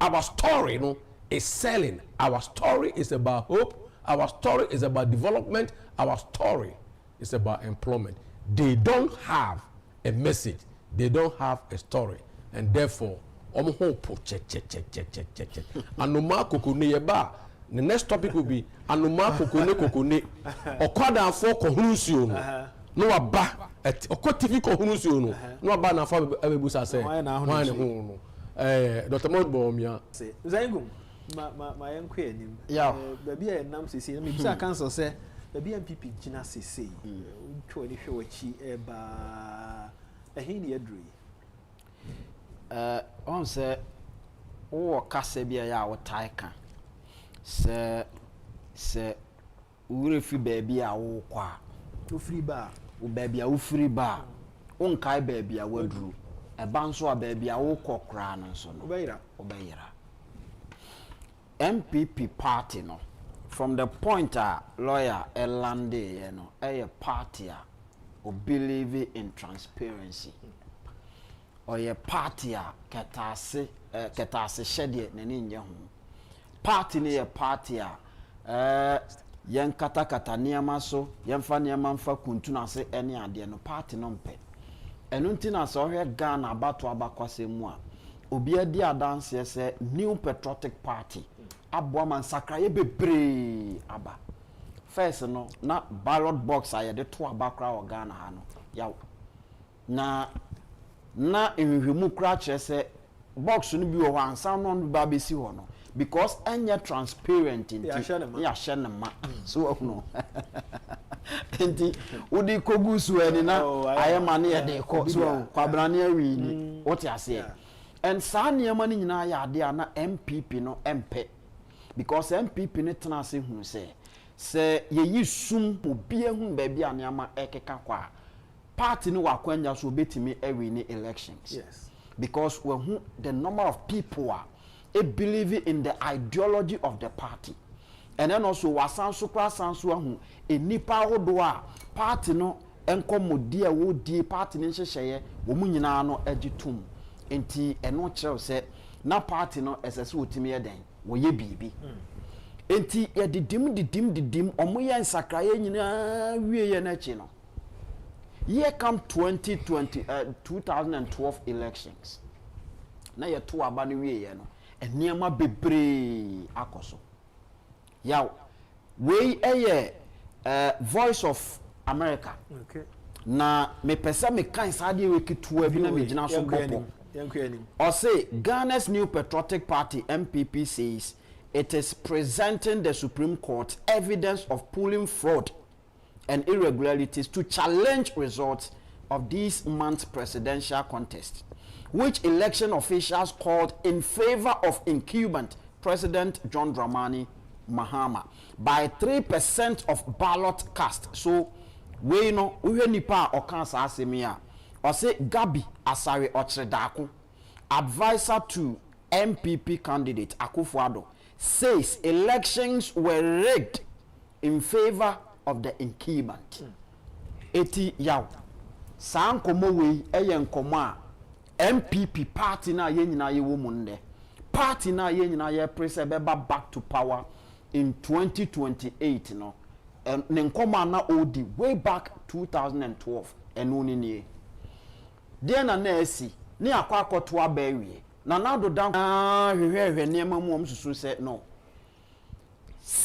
Our story, you know, is selling. Our story is about hope. Our story is about development. Our story is about employment. They don't have a message. They don't have a story. And therefore, check. Anuma kokone yeba. The next topic will be anuma kokone. Okwada for kohunusio no. No aba. Okotifi kohunusio no. No aba na fa abebusa say. Why na no. Dr. Modbo omia. Say, Zangum, my uncle him. Yeah. Baby e nam sisi. Me bisa council say baby MPP gina sisi. Ntwo ni hwe wachi eba. Ehini edru. On say o kase bia ya wo taika se ure fi baby a wo kwa o free bar o baby a wo free bar on kai baby a wadru e ban so a baby a wo kokra no so no obeyira MPP party no from the point a lawyer Elande you know a party a o believe in transparency or your party a ketase shede nani nye ho party ne ye party a yen kata niama so yen fa niama mfa kuntu na se ene ade no party no mpe enu ntina so hwe Ghana abato abakwase mu a obi adi adanse se new patriotic party aboa man sakraye bebre aba first no na ballot box aye de to abakra o Ghana ha no yaw na ehwehwemu kra kire se box no bi wo ansa no ba besi ho no because anya transparent inti ya shene ma so no enti udi kogusu eni na ayema ne ye de ko so kwabrane awi ni what you say and sa niema ni nyina ya ade na MPP no MP because MPP ne tena se hu se ye yisum obi ehun ba bia niama ekeka kwa party no wakwanya so betimi awi ni elections. Yes. Because when the number of people are believe in the ideology of the party, and then also wasanso krasanso ahu enipa hodo a party no enkomodi a wo die party ne hyehyeye wo mu nyina no agitum enti eno kyerɛw sɛ na party no esese otimi yɛden wo ye bibi enti ye didim omo ye nsakraye nyina wie ye na chi no. Here come 2012 elections. Na ye to aba no wie ye no. Eniema bebre akoso. Yaw we Voice of America. Okay. Na me pesa me kan sade we kitu bi na me gina so popo. Or say Ghana's new patriotic party MPP says it is presenting the Supreme Court evidence of pulling fraud and irregularities to challenge results of this month's presidential contest, which election officials called in favor of incumbent President John Dramani Mahama by 3% of ballot cast. So, we know we nipa okansa asemia or say Gabi Asare Ochredako, advisor to MPP candidate akufo-addo, says elections were rigged in favor of the incumbent. Eti yaw. San komo we eye nkomo a MPP party na ye nyina ye wo munde. Party na ye nyina ye press beba back to power in 2028 no. Ne nkomo na odi way back 2012 eno ni nie. De na esi ni akwa akoto abawie. Na nado dan hwehwehwe niema mu omsusu se no.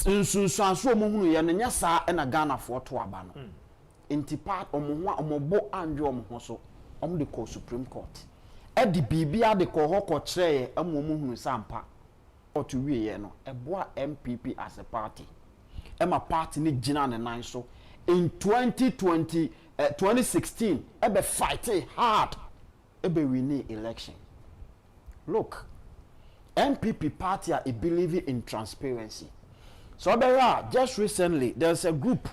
Nsunsuanso mo hunu ye ne nya saa na Ghana fo to aba no. Inti part omobo anjo omho so de call Supreme Court. Edi bibia de call ho ko kire amomo hunu sampa. To wie ye no eboa MPP as a party. Ema party ni gina ne nan so in 2016 ebe fight hard ebe win election. Look, MPP party are believing in transparency. So there are just recently there's a group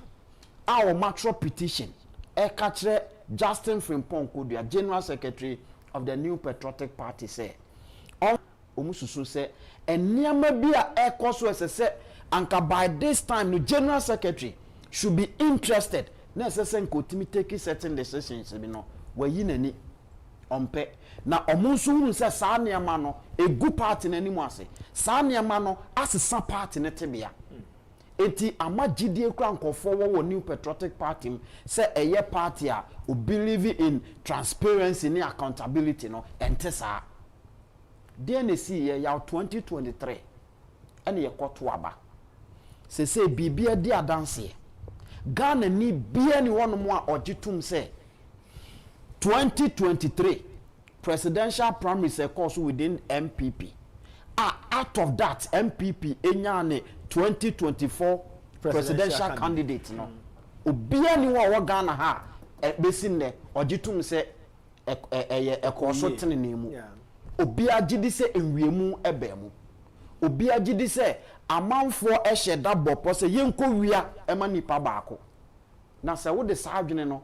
our macro petition Ekatre Justin Frimpong Kodia, General Secretary of the New Patriotic Party say omususu say eniama bia ekoso say anka by this time the General Secretary should be interested na sesen kotimi take certain decisions bi no wayi nani ompe na omunsu hunu say saa niama no egu party nani mu ase saa niama no asesa party ne tebea. Eti amagidie kwa nkofo wo New Patriotic Party say eye party a o believe in transparency and accountability no entesa DNC ye ya 2023 ene ye kwoto aba se bibia di adanse Ghana ni bia ni wono mo a ogitum say 2023 presidential primaries course within MPP. Out of that MPP enyane 2024 presidential candidate no obia ni wo Ghana ha besin ne ogitum se ekoso tenene mu obia gidi se enwiemu ebemu obia gidi se amanfo ehye bopo se yenko wia ema nipa baako na se wo de saadwene no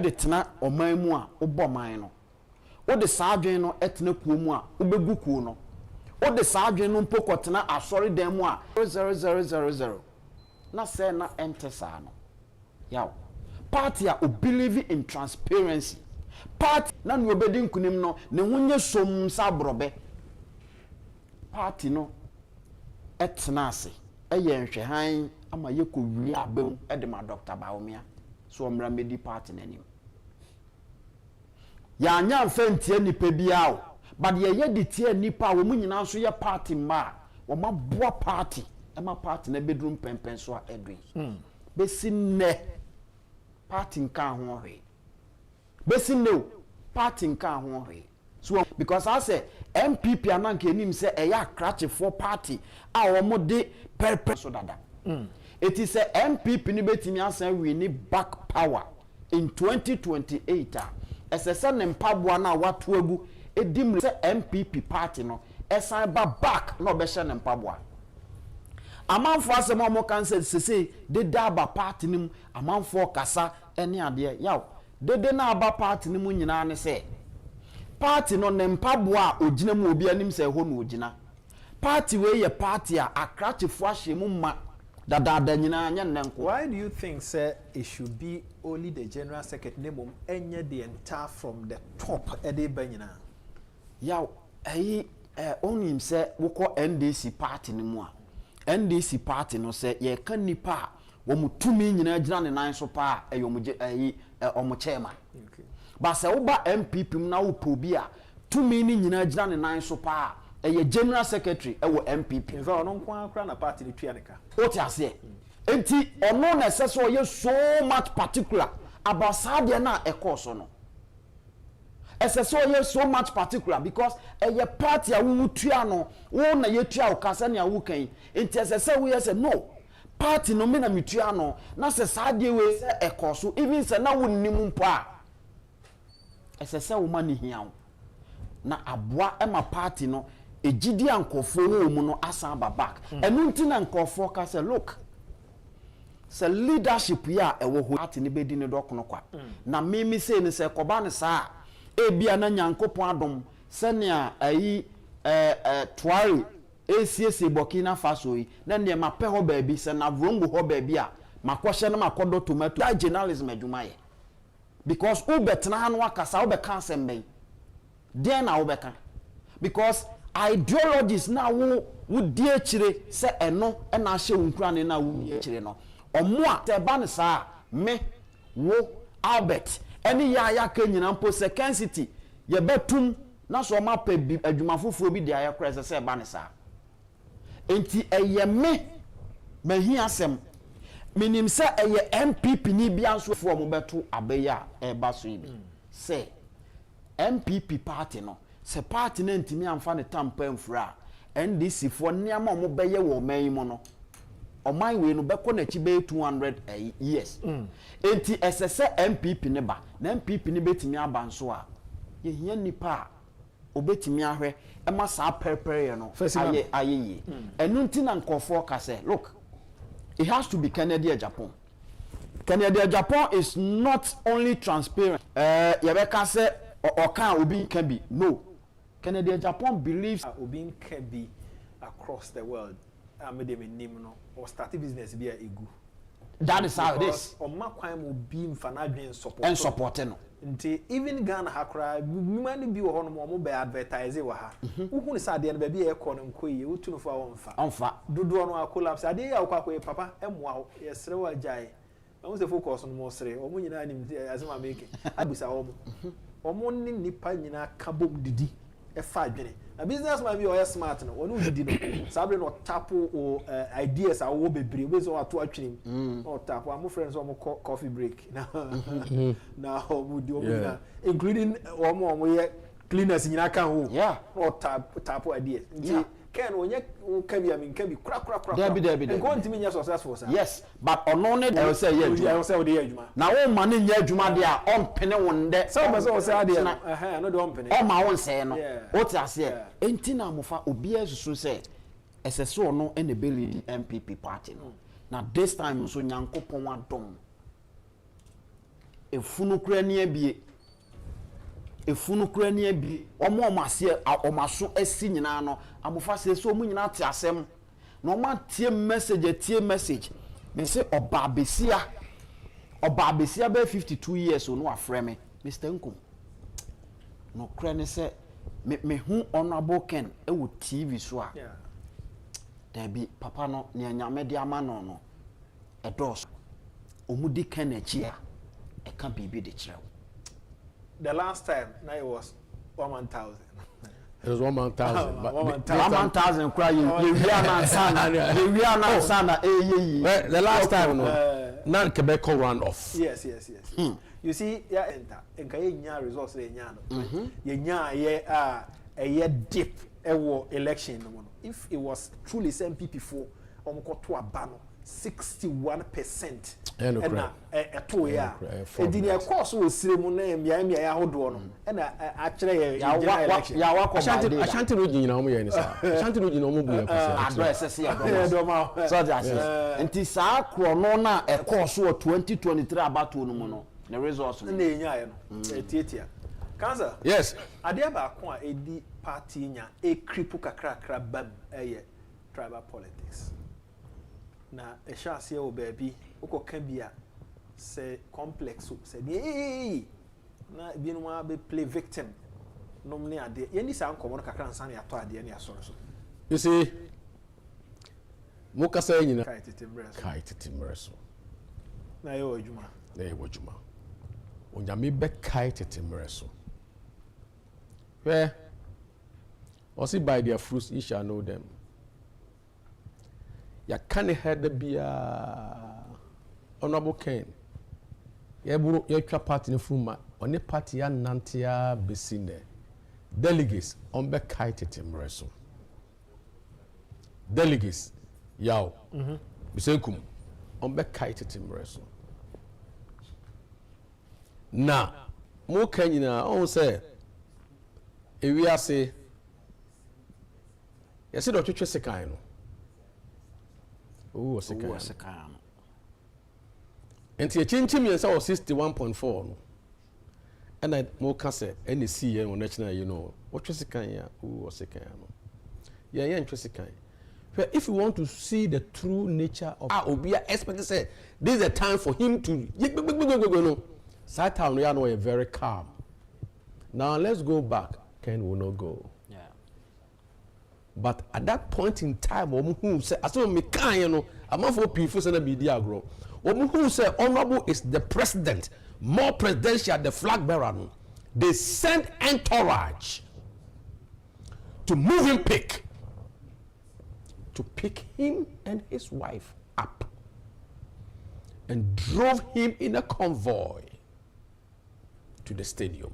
de tena oman mu a oboman no wo de saadwene no etena kuo mu a obegu kuo no o de saadwe no mpokotena asori dem mu a 0000 na say na entesa no yaw party a believe in transparency party na no obedi nkunim no ne hunye som sabrobe party no etena ase eye nhwehan ama yeko wi abem de ma Dr. Baomia so omra medi party nanim ya nya mfentie nipa biawo but ye de tie nipa wo mu nyina so ye party ma wo ma boa party e ma party na bedroom pempen so a edwin besinne party nka ho hwe besinne party nka ho hwe so because I say MPP ananka enim say e ya crash for party a wo mo de perpe so dada it is a MPP ni betimi asan we ni back power in 2028 SSN mpaboa na wato agu edim se MPP party no esan ba back no be hye ne mpaboa amanfo asemo mo kan se de daba party nim amanfo kasa ene ade yaw de na aba party nim nyina ne se party no ne mpaboa ogina mu obi anim se ho no ogina party we ye party a akrachefo ahye mu ma dada nyina anya nenko. Why do you think say it should be only the General Secretary name enye the entire from the top ede banyina? Yaw only him say woko NDC party ni mu a NDC party no say ye kan nipa wo mutumi nyina gina ne nan so pa eyomje omo chairman. Okay. But say uba MPP na wo probi a tumi ni nyina gina ne nan so pa eye General Secretary ewo MPP. Nfa ono nkwa akra na party ni tuaneka. What you say? Enti ono na say so ye so much particular about sadia na ekoso no. So you so much particular because a party a wu tua no wo na ye tua o kasa ne a wu kan enti say we say no party no me na me tua no na say saade we say ekoso even say na wo nim mpo a say wo ma ne hia na aboa e ma party no ejidi ankofo wo mu no asan ba back enu nti na ankofo ka say look say leadership ya e wo ho party ne bedi ne dokono kwa na me say ne say koba ne saa ebia na nyankopon adom senia ayi tuari ACC Burkina Faso yi na ne ma pe ho baabi se na vrongo ho baabi a makwahye na makodo tomato that journalism adwuma ye because who betna ha no akasa wo be kan semben den na wo be kan because ideologies na wo die chire se eno na ahye wunkura ne na wo chire no omo a te ba ne sa me wo Albert any ya ka nyina mpo se Kencity ye betum na so ma pa bi adwuma fofuo bi de aye kra se ba ne sa enti eye me mahi asem minim se eye MPP ni bia so fo mo beto abeya e ba so bi se MPP party no se party na ntimi amfa ne tampa mfura NDC fo niam mo beye wo man mo no oman we no beko na chi be 200 years enti SSS MPP ne ba na MPP ne betimi aba nso a ye hia nipa obetimi ahwe e ma sa prepare no aye enu nti na nkofo ka se look it has to be Kencity Agyapong. Kencity Agyapong is not only transparent yebeka se okan obi can be no Kencity Agyapong believes obi can be across the world or start a business be a egu. That is how it is. Or makwan will be mfanadwen support and supporting no. Nti even Ghana hakra mani bi wo hono mo be advertise wa ha. Uhunu sa de na be e ko no nkoyi utunu fa wonfa. Dodo no collapse ade ya akwa papa emwa ho yesre wa jai. Amu se focus no mo sre omo nyina nim azema make. Abusa omo ni nipa nyina ka bom didi e fa adwene. A businessman be o smart no onu didi no. Sabre no tapo o ideas a wo bebre we so ato atwene. O tapo am friends o mo coffee break. Now including omo cleaners nyina kan ho. Yeah. O tapo ideas. Nti Ken onye kabi am kabi kra. Debi. And go ntimi nya successful sir. Yes, but ono ne dey say ye adwuma. I say we dey adwuma. Na wo ma ne nya adwuma dey a on pene won de. Say we say ade na no dey on pene. O ma won say no. O ti ase enti na mofa obi asusu say SSO no e belly MPP party no. Na this time so nyankopon wadom. Efunu kura ne abie. Omo omase omaso asi nyina no amofa se so mu nyina te asem no ma tie message me say obabesia be 52 years no afre me Mr. Nkum no kra ne say me hu honorable Ken e wo TV so a there be papa no ne anyame de ama no e dos omudi Ken echi a e kan bibi de kire. The last time now it was 1,000. It was 1,000. 1,000 cry you sana the last time no Quebec run off. Yes. You see ya enter enka ye nya results ye nya no. Ye nya ye deep election no. If it was truly MPP for omkoto aba no 61%. And to ya edini e course wo sire mu na mia ya hodo no na akere ya Ashanti no nyina omo ye ni sa Ashanti no nyina omo bu ya kwase address ya do so that's enti sa kro no na e course wo 2023 abato no mu no the results na enya ye no tietia cancer yes ade ba ko a edi party nya e kripu kakra bam eye tribal politics na e sha se o baby ukoka bia se complex se de na bi no ma be play victim nom ne ade ye ni sa nkomo no kakra nsan ya to ade ne asoro so you see mukasa nyina kai titimreso na ye wajuma onyame be kai titimreso where or by their fruits you shall know them. Ya can't head the bia honorable Ken. Ya twa party in Fuma on the party and Nantia Besine. Delegates on be kite timreso. Delegates yaw. Bisenkum on be kite timreso. Na mo Kenyina on say we are say yes do twetwe sekan no. Oh, sekan. Enti chinchim yensa o 61.4 no. And mo ka say NC on national what was sekan ya. Oh, sekan no. Yeah, interest kind. If you want to see the true nature of Obia, expect say this is the time for him to no. Satan we are very calm. Now let's go back. Ken will not go. Yeah. But at that point in time, who say as well me can you know, I'm not for people say be diagro. Who say honorable is the president, more presidential the flag bearer. They sent entourage to move him to pick him and his wife up and drove him in a convoy to the stadium.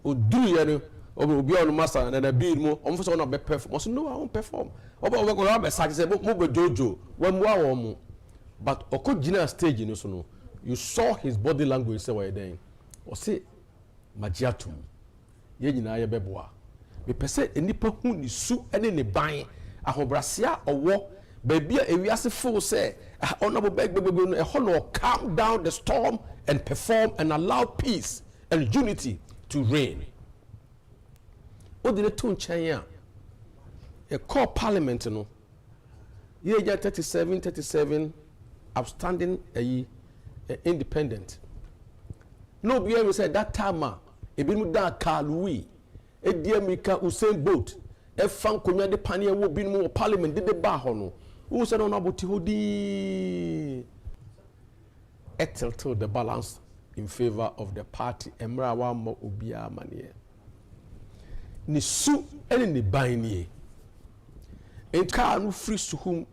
Odu obi on master and a beat mo on for be perform. So no, I won't perform. Oba we go be say mo be jojo when mo but okojina stage you know so no you saw his body language say why then o say magiatum ye nyina ye beboa me pese enipa hu ni su ene ne ban ahobrasia owo baabia ewiase full say honorable beg no e hono calm down the storm and perform and allow peace and unity to reign. What did the tune change? A core parliament no year 37 outstanding independent. No be able say that time e bi mu da Kalui e dia mika Usain Bolt e fan konya de pane wo bi mu parliament de ba ho no who said on aboti hodi tilted the balance in favor of the party emra wa mo obia mane ni su ene ni ban ni en ka no free suhum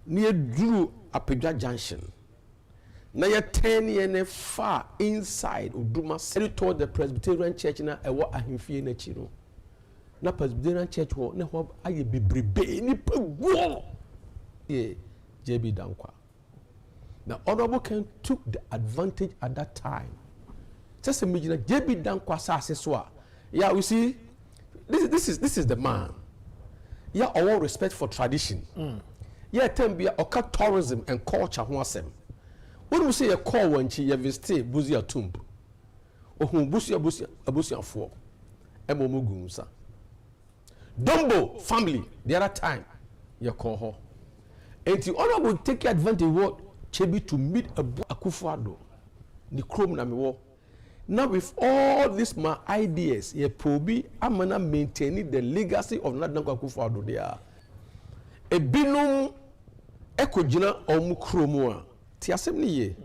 ni eduru Apedwa junction na ye 10 year ne far inside Oduma senator the Presbyterian church na ewo ahemfie na chi no na Presbyterian church ho na ho aye bebrebe ni paguo ye JB Dankwa. Now Honorable Ken took the advantage at that time. Just imagine JB Dankwa sa so yeah, we see this is the man. Yeah, all respect for tradition. Yeah, tembia oka tourism and culture ho asem. When we say a call when you visit Buzia tomb, or whom Busia for, Emomugunsa. Dumbo family, the other time, you call her. And the honor will take advantage of what Chebi to meet a akufo-addo, the chrome na me. Now, with all these my ideas, ye probi amana maintaining the legacy of Nadanko akufo-addo there. A binum ekojina omu chrome. Ti asem ni ye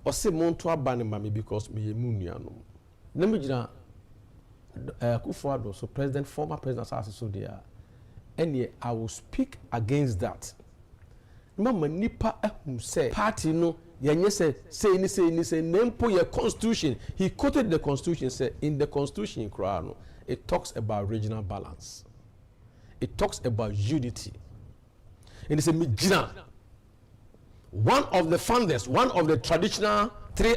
o se monto abane mami because me ye munuano na me gina akufo-addo so former president so there and I will speak against that. Mama nipa ehum say party no yenye say nempo your constitution. He quoted the constitution, say in the constitution no, it talks about regional balance, it talks about unity, and it's a mijina. One of the founders, one of the traditional three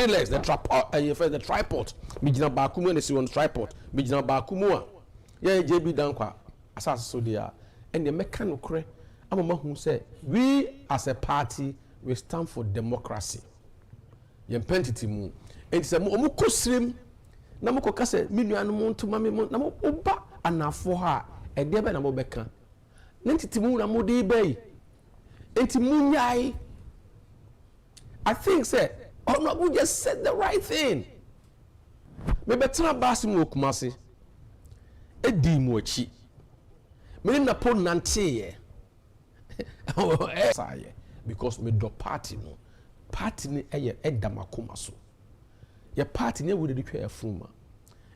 legs, the tripod. Mijina bakumu and the tripod. Mijina bakumu. Yeah, JB Dankwa. Asas so there. And the mechanical, Amama who said, we as a party, we stand for democracy. Yempentity mu. And it's a muko slim. Namuko kase minu anu to mami mon. Namu oba anafo ha. E debe na mo beka. Nentiti mu na mo de bay. Enti munyai. I think say Honorable just said the right thing. Me betra basi mu okumase. Edi mu achi. Me na po nante because me do party no. Party ni eye edamakoma so. Ye party ni we dey twa afuma.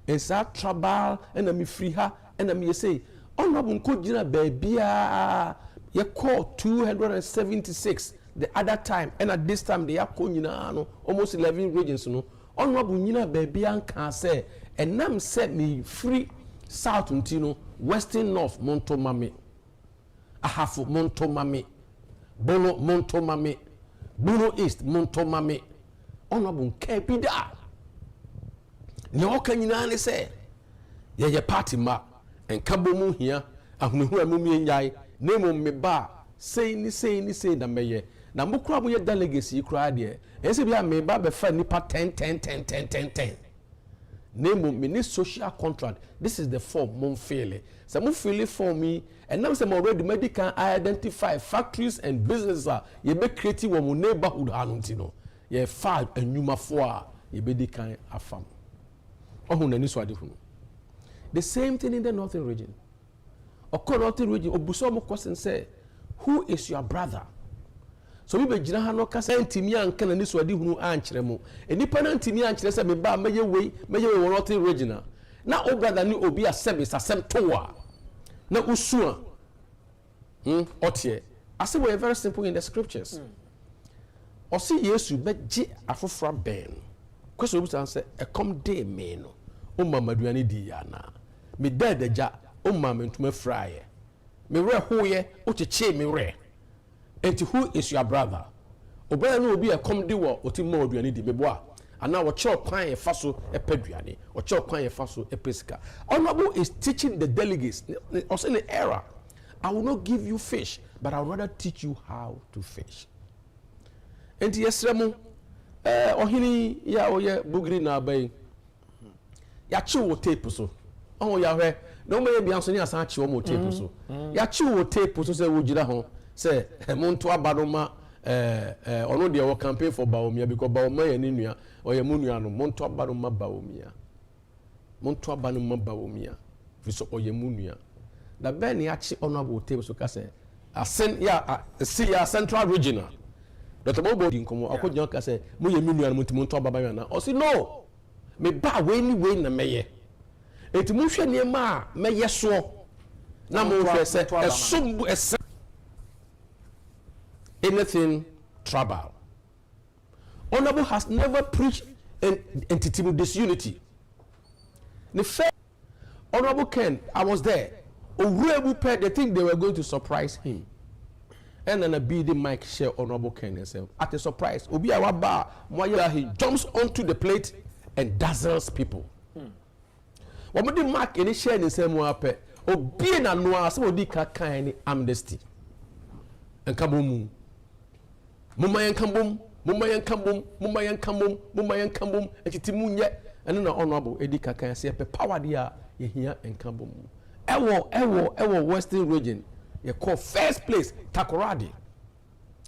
And sa trouble and me free her and me say Honorable nko gina baabia ye call 276 the other time and at this time they are nyina no almost 11 regions no Honorable nyina baabia kan say and nam set me free south ntino western north monto mame ahafo monto mame bono monto mame bono east monto mame Honorable kepida ne okanyina ne say ye party ma en kabomu hia ahumehu amumi nyai nemo me ba say ni na meye na mukura mu ye delegacy kura de ese bia me ba be fa nipa 10 name me social contract. This is the form mon fail. So mon fail for me, and now some already medical identify factories and businesses you be creating one neighborhood hanutino. You five and you four you be the kind of farm. The same thing in the northern region. Or northern region, Obusomo question say, who is your brother? So we be jina ha no kasa ntimi anka na niso adi hunu ankyere mu enipa na ntimi ankyere se me ba meye we northern region na o brother ni obi asem asem towa na usua otie ase we very simple in the scriptures osi yesu be ji afofra ben question obi say e come day me no o mamaduane di ya na me dedeja o mamantuma fraye me re hoye o cheche me re. And who is your brother? Obey no be a come de wo oti mo aduane di meboa. Ana wo che kwan e faso e paduane. O che kwan e faso e pesika. Honorable is teaching the delegates also in the era. I will not give you fish, but I will rather teach you how to fish. And yesremu ohini ya oye bugri na bay. Ya chi wo tape so. Oh ya hwe. No me bi anso ni asan chi wo mo tape so. Ya chi wo tape so se wo jira ho. Say monto abadoma ono de wo campaign for Baomia because Baomia ye ni nua o ye munua no monto abadoma Baomia fiso o ye munua da ben ya chi ono abo table so ka say asen ya see ya central regional Dr. Bobo din komo akonya ka say mo ye munua no monto ababa na o say no me ba we ni we na meye enti mo hwe ne ma meye so na mo hwe say esum anything trouble. Honorable has never preached entity disunity. The first Honorable Ken, I was there. They think they were going to surprise him. And then a BD Mike share Honorable Ken and say, at a surprise, he jumps onto the plate and dazzles people. What did Mark any share in the same way? Obi na noa some odi ka kan amnesty. And kaboom. Mumayan kambum, etimunye, and no honorable Edika can say power dia here and kambum. Ewo Western region, you call first place Takoradi.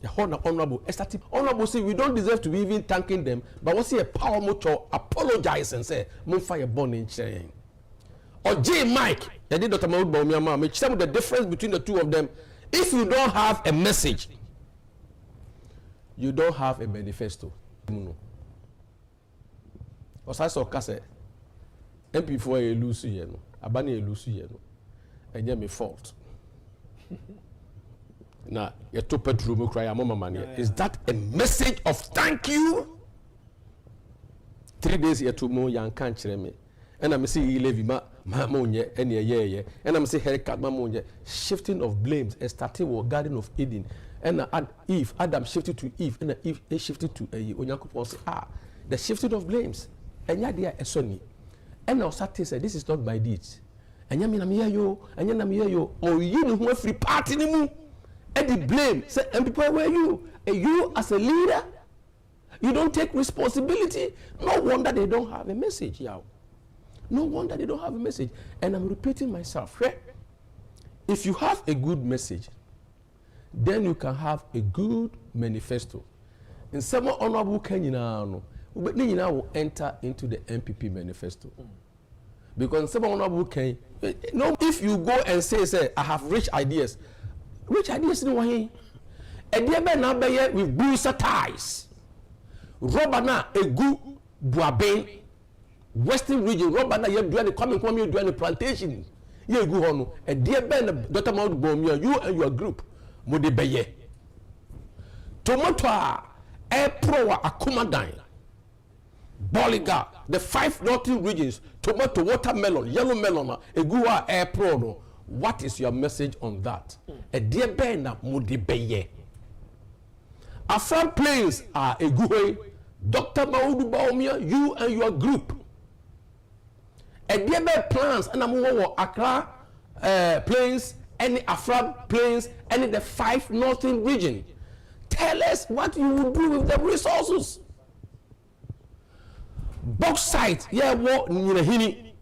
The honorable estatic honorable say we don't deserve to be even thanking them, but we see a power motor apologize and say, Munfire born in chain. Or J. Mike, they did Dr. Mahmoud Baumia, which some of the difference between the two of them. If you don't have a message, you don't have a manifesto. Osaso kase MP4 e lose ye no abani e lose ye no enye me fault. Na ye to petrol mo cry mama mania. Is that a message of thank you? 3 days ye to mo yan kan kire me. And I'm saying levi ma monye ene ye and I'm saying haircut ma monye shifting of blames starting with Garden of Eden. And Eve, Adam shifted to Eve, and Eve shifted to Onyankopon say, the shifting of blames. And ya dia esoni. And now Satan said, this is not by deeds. And ya mi na mi yo, or you know who free party ni mu. And the blame say, and people where you? And you as a leader, you don't take responsibility. No wonder they don't have a message, yao. No wonder they don't have a message. And I'm repeating myself. If you have a good message, then you can have a good manifesto. In some honorable Kenyana, will enter into the MPP manifesto. Because some honorable Kenya, if you go and say, I have rich ideas in Wahi, and they may not be with blue ties. Robana, a good Buabe, Western region, Robana, you're doing the coming from you doing the plantation. You go on, and dear Ben, Dr. Mount Bomia, you and your group. Modebeye tomato Pro Akumadan Boliga, the 5 northern regions, tomato, watermelon, yellow melon, Egua Air Pro. No. What is your message on that? A dear Ben Modebeye. Afran plains are Egue, Dr. Maudu Baumia, you and your group. A dear Ben plans and I'm Accra plains. Any Afrab plains, any the 5 northern region. Tell us what you will do with the resources. bauxite yeah wo nyinahini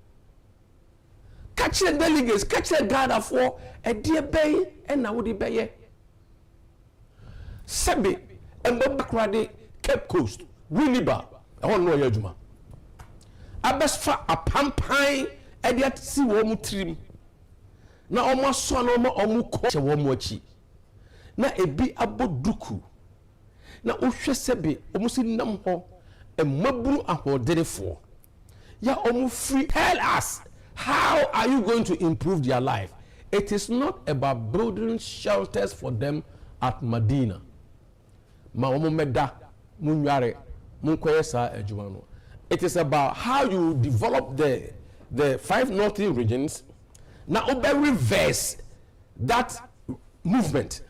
catch the delegates catch the gather for a dear bay and now the bay Sebi and Bakrade Cape Coast Winneba I don't know your juma Abesfa a pampai and yet see womu trim na almost son omu coach a womochi na ebi aboduku na ohwe sebe omusi nam ho emaburu ahodere for ya omu free tell us how are you going to improve their life. It is not about building shelters for them at Medina ma omu meda munware munkoye sa adwuma no. It is about how you develop the 5 northern regions na obe reverse that movement.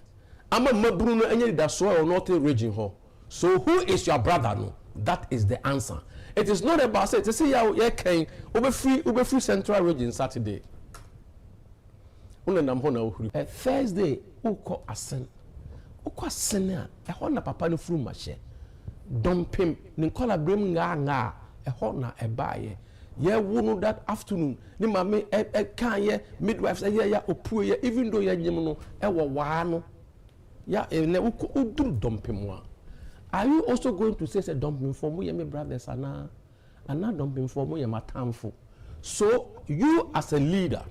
Ama maburu no enye da so or northern region ho. So who is your brother no? That is the answer. It is not about say to see how you can obe free central region Saturday. Una nam ho na ohuru. Thursday uko asen. Uko asen a ho na papa no furu mache. Dompem ni kola brem nga ho na ebaye. Ye wonu that afternoon ni mame kan ye midwives ya opuo ye even though ye nyem no wo waa no ya ne uduru dompem a. Are you also going to say dumping for me, my brothers, and not dumping for me, my tamful? So you as a leader,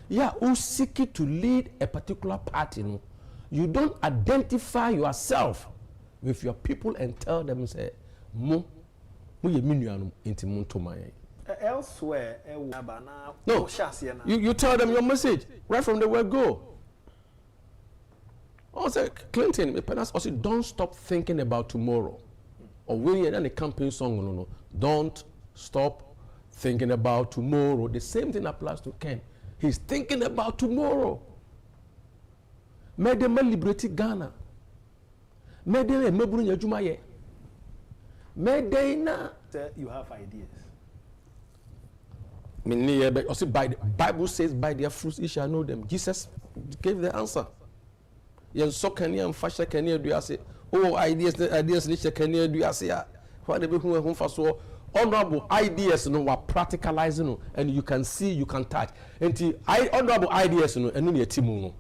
who seek to lead a particular party, no, you don't identify yourself with your people and tell them, say, mo ye minianum into muntomai. Elsewhere, no, you tell them your message right from the word go. Also, Clinton, also don't stop thinking about tomorrow. Or when you're in a campaign song, no, don't stop thinking about tomorrow. The same thing applies to Ken. He's thinking about tomorrow. May them liberate Ghana. May they meburu nyajumaye. May they na. You have ideas. Also, by the Bible says, by their fruits you shall know them. Jesus gave the answer. Yen so can you fashion can you do I say oh ideas ni can you do I say what the people who for so honorable ideas no were practicalizing no and you can see you can touch and honorable ideas no and no team no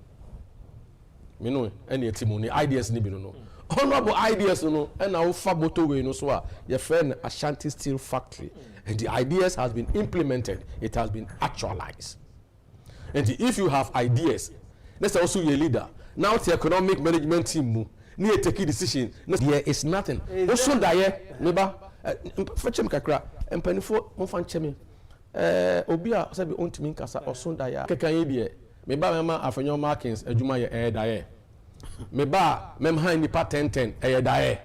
me know any team no ideas ni bi no honorable ideas no and now fa motorway no so your friend Ashanti Steel Factory and the ideas has been implemented, it has been actualized. And if you have ideas, let's also your leader. Now the economic management team need to take a decision. There is nothing. Also there, neighbor, fetch him kakra. Empanifo mo fan chemi. Obia say be ontimi kasa also there. Kekan ye die. Me ba mema afanyo markings adwuma ye there. Me ba mem han nipa 10 there.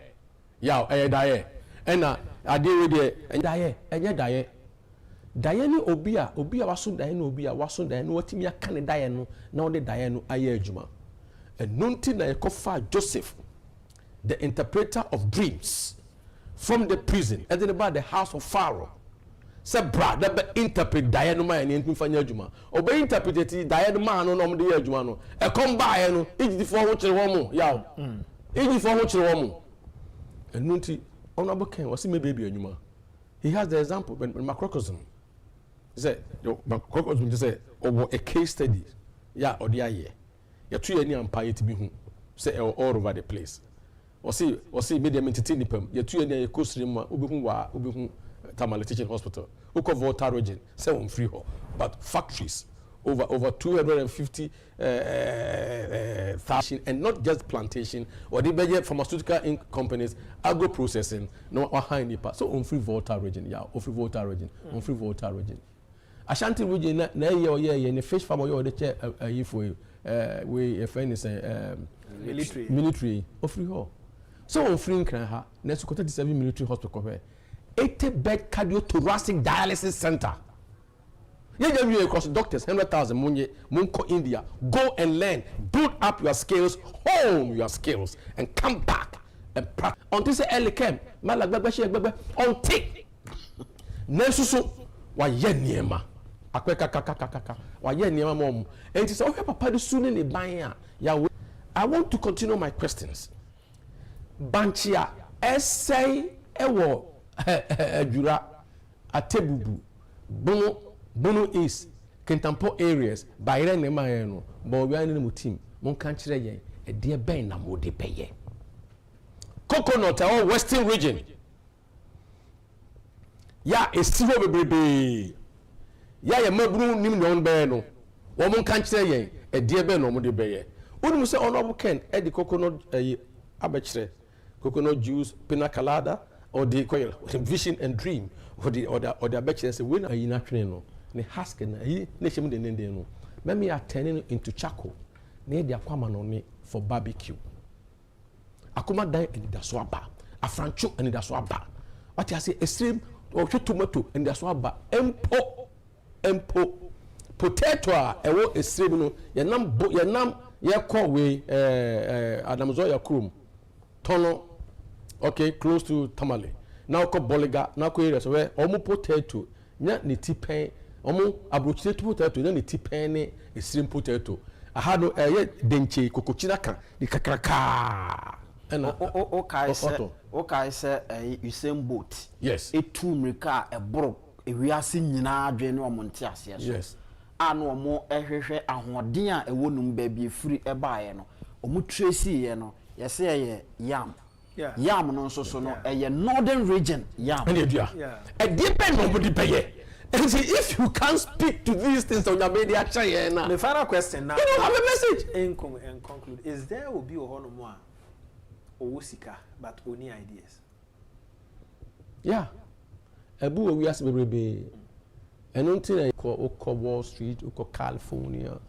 Ya there. Ena ade we die there. Enye there. Daye ni obia waso daye no obia waso daye no watimi aka ne daye no na ode daye no aye adwuma. And nunti na ekofa Joseph, the interpreter of dreams, from the prison, and then about the house of Pharaoh. Say, brother, that be interpret Diana and Infanya Juma. Or be interpreted Diana man on the Jumano. A come by and each the for which a woman, yaw. Each for which a woman. And nunti, honorable Ken was my baby Juma. He has the example when macrocosm. He said, macrocosm just said, over a case study. Yeah, or the year. You two any empire to be who say all over the place. Or see media entertain them. You two any coast stream ubi Tamale Teaching Hospital. Uko Volta region, 7 free hall. But factories over 250 thousand and not just plantation or the budget pharmaceutical companies, agro processing, no high nipa. So on free Volta region, on free Volta region, on free Volta region. Ashanti region na year in the fish farm or the chair for you. We friend is military of free hall. So on free Kranha, next to 37 military hospital, 80-bed cardiothoracic dialysis center. You across doctors, 100,000 Munko India. Go and learn, build up your skills, hone your skills, and come back and practice. Until say early camp, until Nesusu wa yeniema. And so papa soon in the I want to continue my questions. Banchia essay ewo jura Atebubu, Bono East, Kentampo areas, Bayre Nemayeno, but we are in the team. Mon country, a dear Ben, and would pay. Coconut, our western region. Ya, a silver baby. Ya, a mabru nim non beno. Woman country, a dear Ben, or would pay. Wouldn't say honorable Ken, Eddie coconut, abature, coconut juice, pina colada, or the vision and dream, or the abature, say, when are you not trained? Ne hasken he nation de nende no me are turning into charcoal na dia kwama no ne for barbecue akoma dan enida so aba afrancho enida so aba what you say extreme or tomato enida so aba empo potato a ewo extreme no ye nam ye call we adamzo ya krum tono okay close to Tamale now ko Boliga now ko area so where omo potato nya ne tipen omo abrochire potato na ne tipen ne extreme potato aha no denche kokochina kan di kakraka ena o kai se Usain Bolt yes etu mrika eboro ewiase nyina adwe ne omonte ase so yes anu omo ehwehwe ahoden a ewonum ba bi efiri ebaaye no omo tracy ye no yese ye yam yam no nso so no northern region yam and edua e depend on body peye. And see, if you can't speak to these things on your media, the final question now, you don't have a message. And conclude, is there will be a whole more Owosika, but only ideas? Yeah. Ebu we ask baby. And until I call Wall Street, California,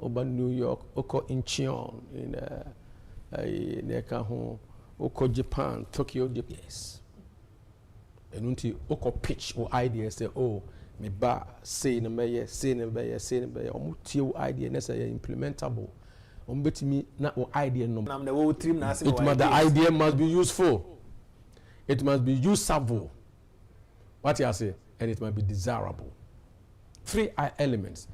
over New York, Incheon, in Japan, Tokyo, yes. And until pitch or ideas say, oh, me ba say na meye omo idea necessary implementable betimi na o idea no nam the whole team na the idea must be useful, it must be usable, what you say, and it must be desirable. 3 elements.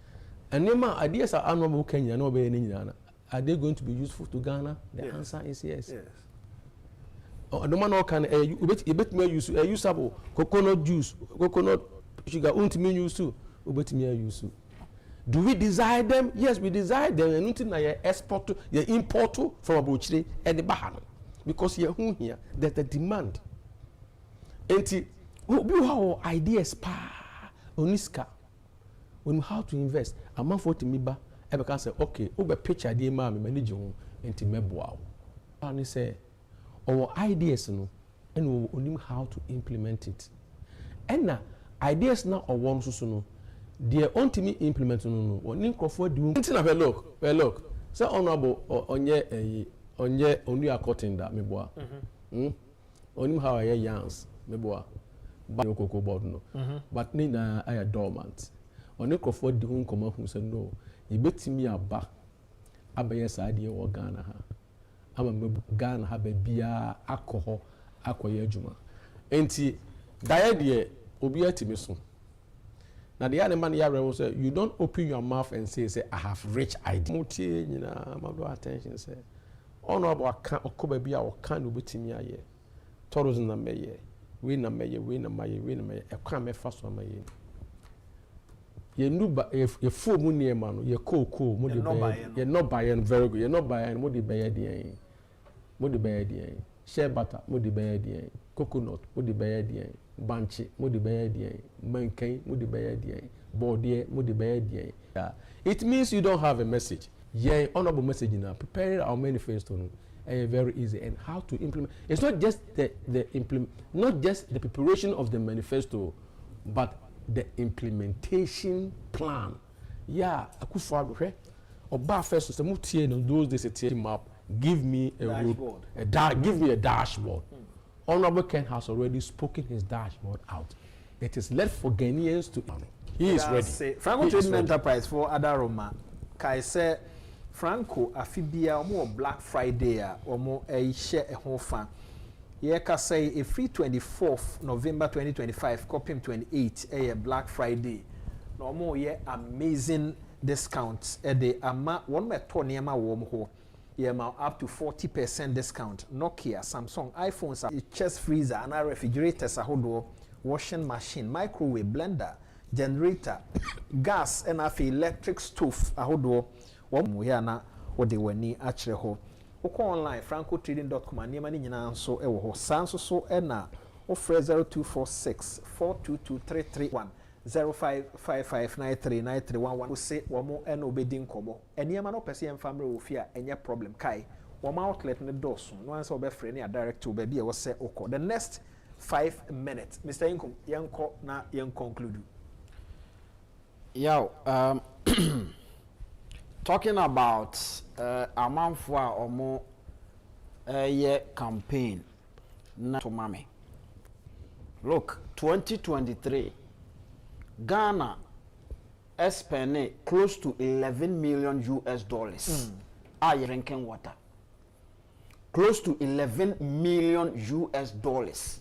And nema ideas are honorable Kenya no be nyina, are they going to be useful to Ghana? The answer is yes. No man can you bet me use usable coconut juice, coconut sugar ultimate use too. Use. Do we desire them? Yes, we desire them. And nothing na export to, import to from Abuchiri and the Bahano, because here there's the demand. And we have ideas pa oniska when how to invest. A man for to me ba, I can say okay, over pitch idea ma me manage home and to meboa. And he say our ideas no and we know how to implement it. And now ideas now or one so no they want me implement no oni nkofo di until na look say honorable onye onu according that meboa oni how I yans meboa ba okoko board no but ni na I dormant oni nkofo di hu nkoma hu say no e betimi aba abaye sa ade wo Ghana ha ama Ghana ha ba bia akoho akoye adwuma enti daye de obi atimi so na the other man here say you don't open your mouth and say I have rich idea mutie nyina mado attention say honorable aka okoba bia o kan no betimi aye tourism na meye we na maye e kwa me fa so maye ye nuba ye fo mu ne ma no ye cocoa mo de be ye no buy very good ye no buy mo de be ye shea butter mo de be ye coconut mo de be ye banchi mo de be ye mankan mo de be ye body mo de be ye. It means you don't have a message. Yeah, honorable message now. Preparing our manifesto very easy, and how to implement. It's not just not just the preparation of the manifesto, but the implementation plan. Yeah, akufo-addo oba first so mutie no those days a team up. Give me a road, give me a dashboard. Honorable Ken has already spoken his dashboard out. It is left for Ghanaians to. He is ready. Franco Trading Enterprise for Adaroma. Kai say Franco afibia omo Black Friday omo share a home fan. Ye ka say a free 24th November 2025 copy 28 a Black Friday. No more ye amazing discounts e de ama one me to niam wo mo ho. Ye ma up to 40% discount. Nokia, Samsung, iPhones, chest freezer and refrigerators ahodo washing machine, microwave, blender, generator, gas, and electric stove. Ahodo, we are now what they were near actually ho. Oko online, francotrading.com, and Yemani Yana so ewo Sanso so ena offer 0246 422 331 0555939311 who say wamo eno bedin komo. And Yamano Persian family will fear any problem kai. Wama outlet ne dosun. No answer be friend ya direct to baby was say oko. The next 5 minutes. Mr. Inkum, yanko na yan conclude. Yo, talking about a month or more year campaign na to mame. Look, 2023 Ghana spent close to 11 million US dollars drinking water. Close to 11 million US dollars.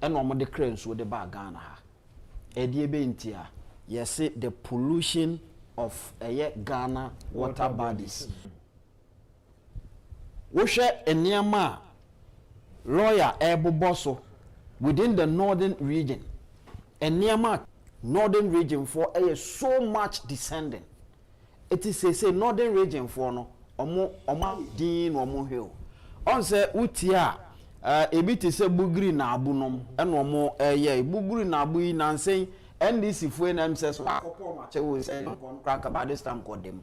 And no more the cranes with the bag Ghana. Yes, the pollution of Ghana water bodies. We share a near lawyer Ebo Bosso within the northern region. A near northern region for so much descending. It is a northern region for no omo din omo hill. On say utia ebiti se bugri na abunom eno omo bugri na abu yi na nsen NDC fu na mses akopo ma che wo say contract about this time call them.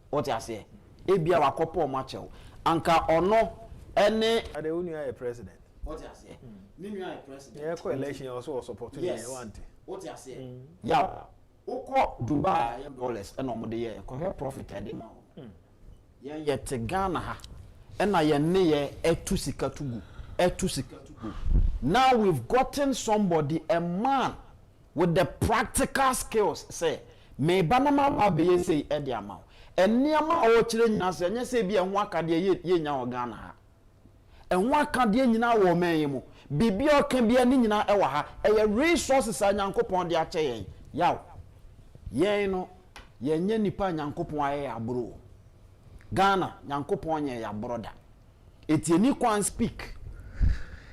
What you say? Ebia wakopo ma che anka ono ene ade unu ya president. What you say? Ninu ya president. Yeah, co-election also support you want. What you say? Yeah. Uko Dubai dollars eno mo de ye ko profit ade ma. Ye te Ghana ha ena ye ne ye etu sika tugu. Now we've gotten somebody, a man with the practical skills, say me banama ba say e dia ma eniama o kire nyina say nya say bia ho akade ye nya o Ghana ha enho akade nyina wo man mu bibi o kan bia ni nyina e wa ha e ye resources a Nyankopon de ache yen yaw yen no ye nya nipa Nyankopon aye abro Ghana Nyankopon ye ya broda etieni kwan speak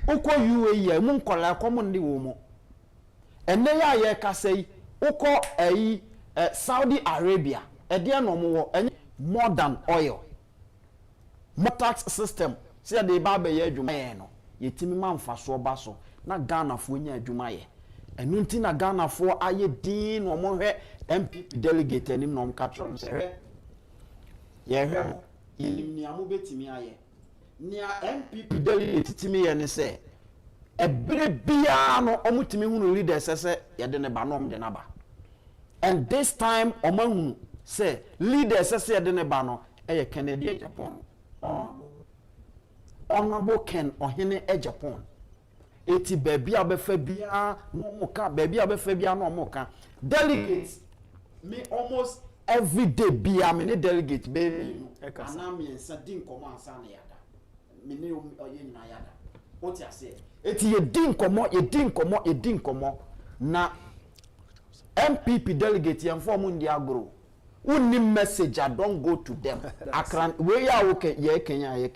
uko UAE mu nkola komo ndi wo mu ene ya ye kasei uko Saudi Arabia ede no mo wo more than oil more tax system say de ba be ye adwuma ye no yetimi manfa so ba so na Ghana fo nya adwuma ye enu nti na Ghana fo aye din no mo hwe MPP delegate ni no mkatro se ye hwe yenim ni amu betimi aye nia MPP delegate timi ye ne se ebere bia no omutimi hunu leaders se ye de ne ba no de na ba. And this time omahunu say leaders se ye de ne ba no eye Kennedy Agyapong honorable Ken ohene Agyapong eti baby abefa bia no moka baby abefa bia no moka delegates me almost every day bia me delegate baby ana me sadin komo ansa na yada me ne oye nyina yada what you say eti ye din komo na MPP delegate yan form ndi agro unni message I don't go to them akran we ya okay ye Kenya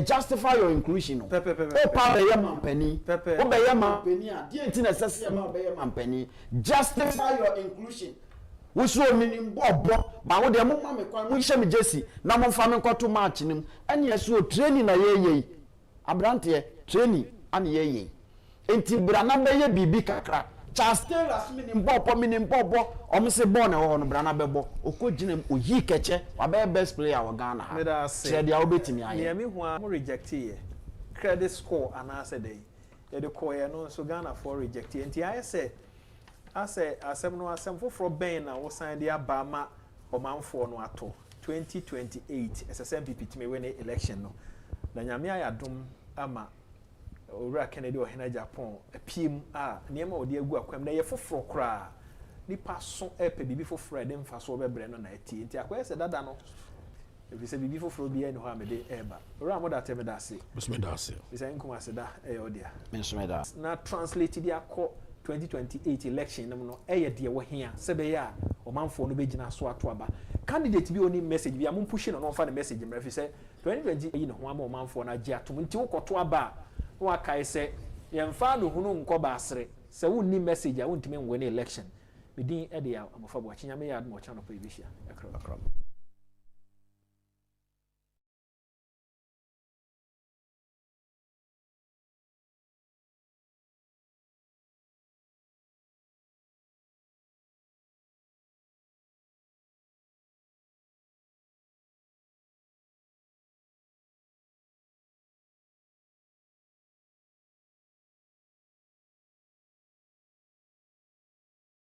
justify your inclusion pa be ye mampani o be ye mampani a die nti na sese ye ma be ye mampani justify your inclusion we so minim bobo ba wo de mo ma me kwan mo hye me jesi na mo fa me nkoto match nim ene so training na ye abrante training ani ye enti brana be ye bibi kakra Chastela minim bobo omse born e no brana bebo okoginem oyi keche wa be best player wa Ghana ha said ya obetimi aye me hu a mo reject ye credit score anase dey ye de call ye no so Ghana for reject ye enti aye say asem no asem foforo ben na wo sign dey abama omanfo no ato 2028 SSMPP timi win election no na nyame ayadom ama Ora Kennedy ohene Agyapong apim a niema odi agu akwam na ye foforo kra nipa so epe bibi foforo de mfa so bebre no na ati nti akwese se dada no ebi se bibi foforo bi eni ho amede eba ora mo da teme da se bismedase bisa nkuma se da odia bismeda na translate dia ko 2028 election no eye de wo hia se be ya omanfo no begina so ato aba candidate bi oni message bi am push no fa na message mrefi se 2020 yi no ho am omanfo na agi atom nti wo koto aba wa kai se yɛmfa no hunu nkɔ baasere sɛ wonni message a wontumi nwɔ ne election medin ɛde a amɔfa boakye nyame yɛ adom ɔkyɛ no pɛ yɛbɛhyia akram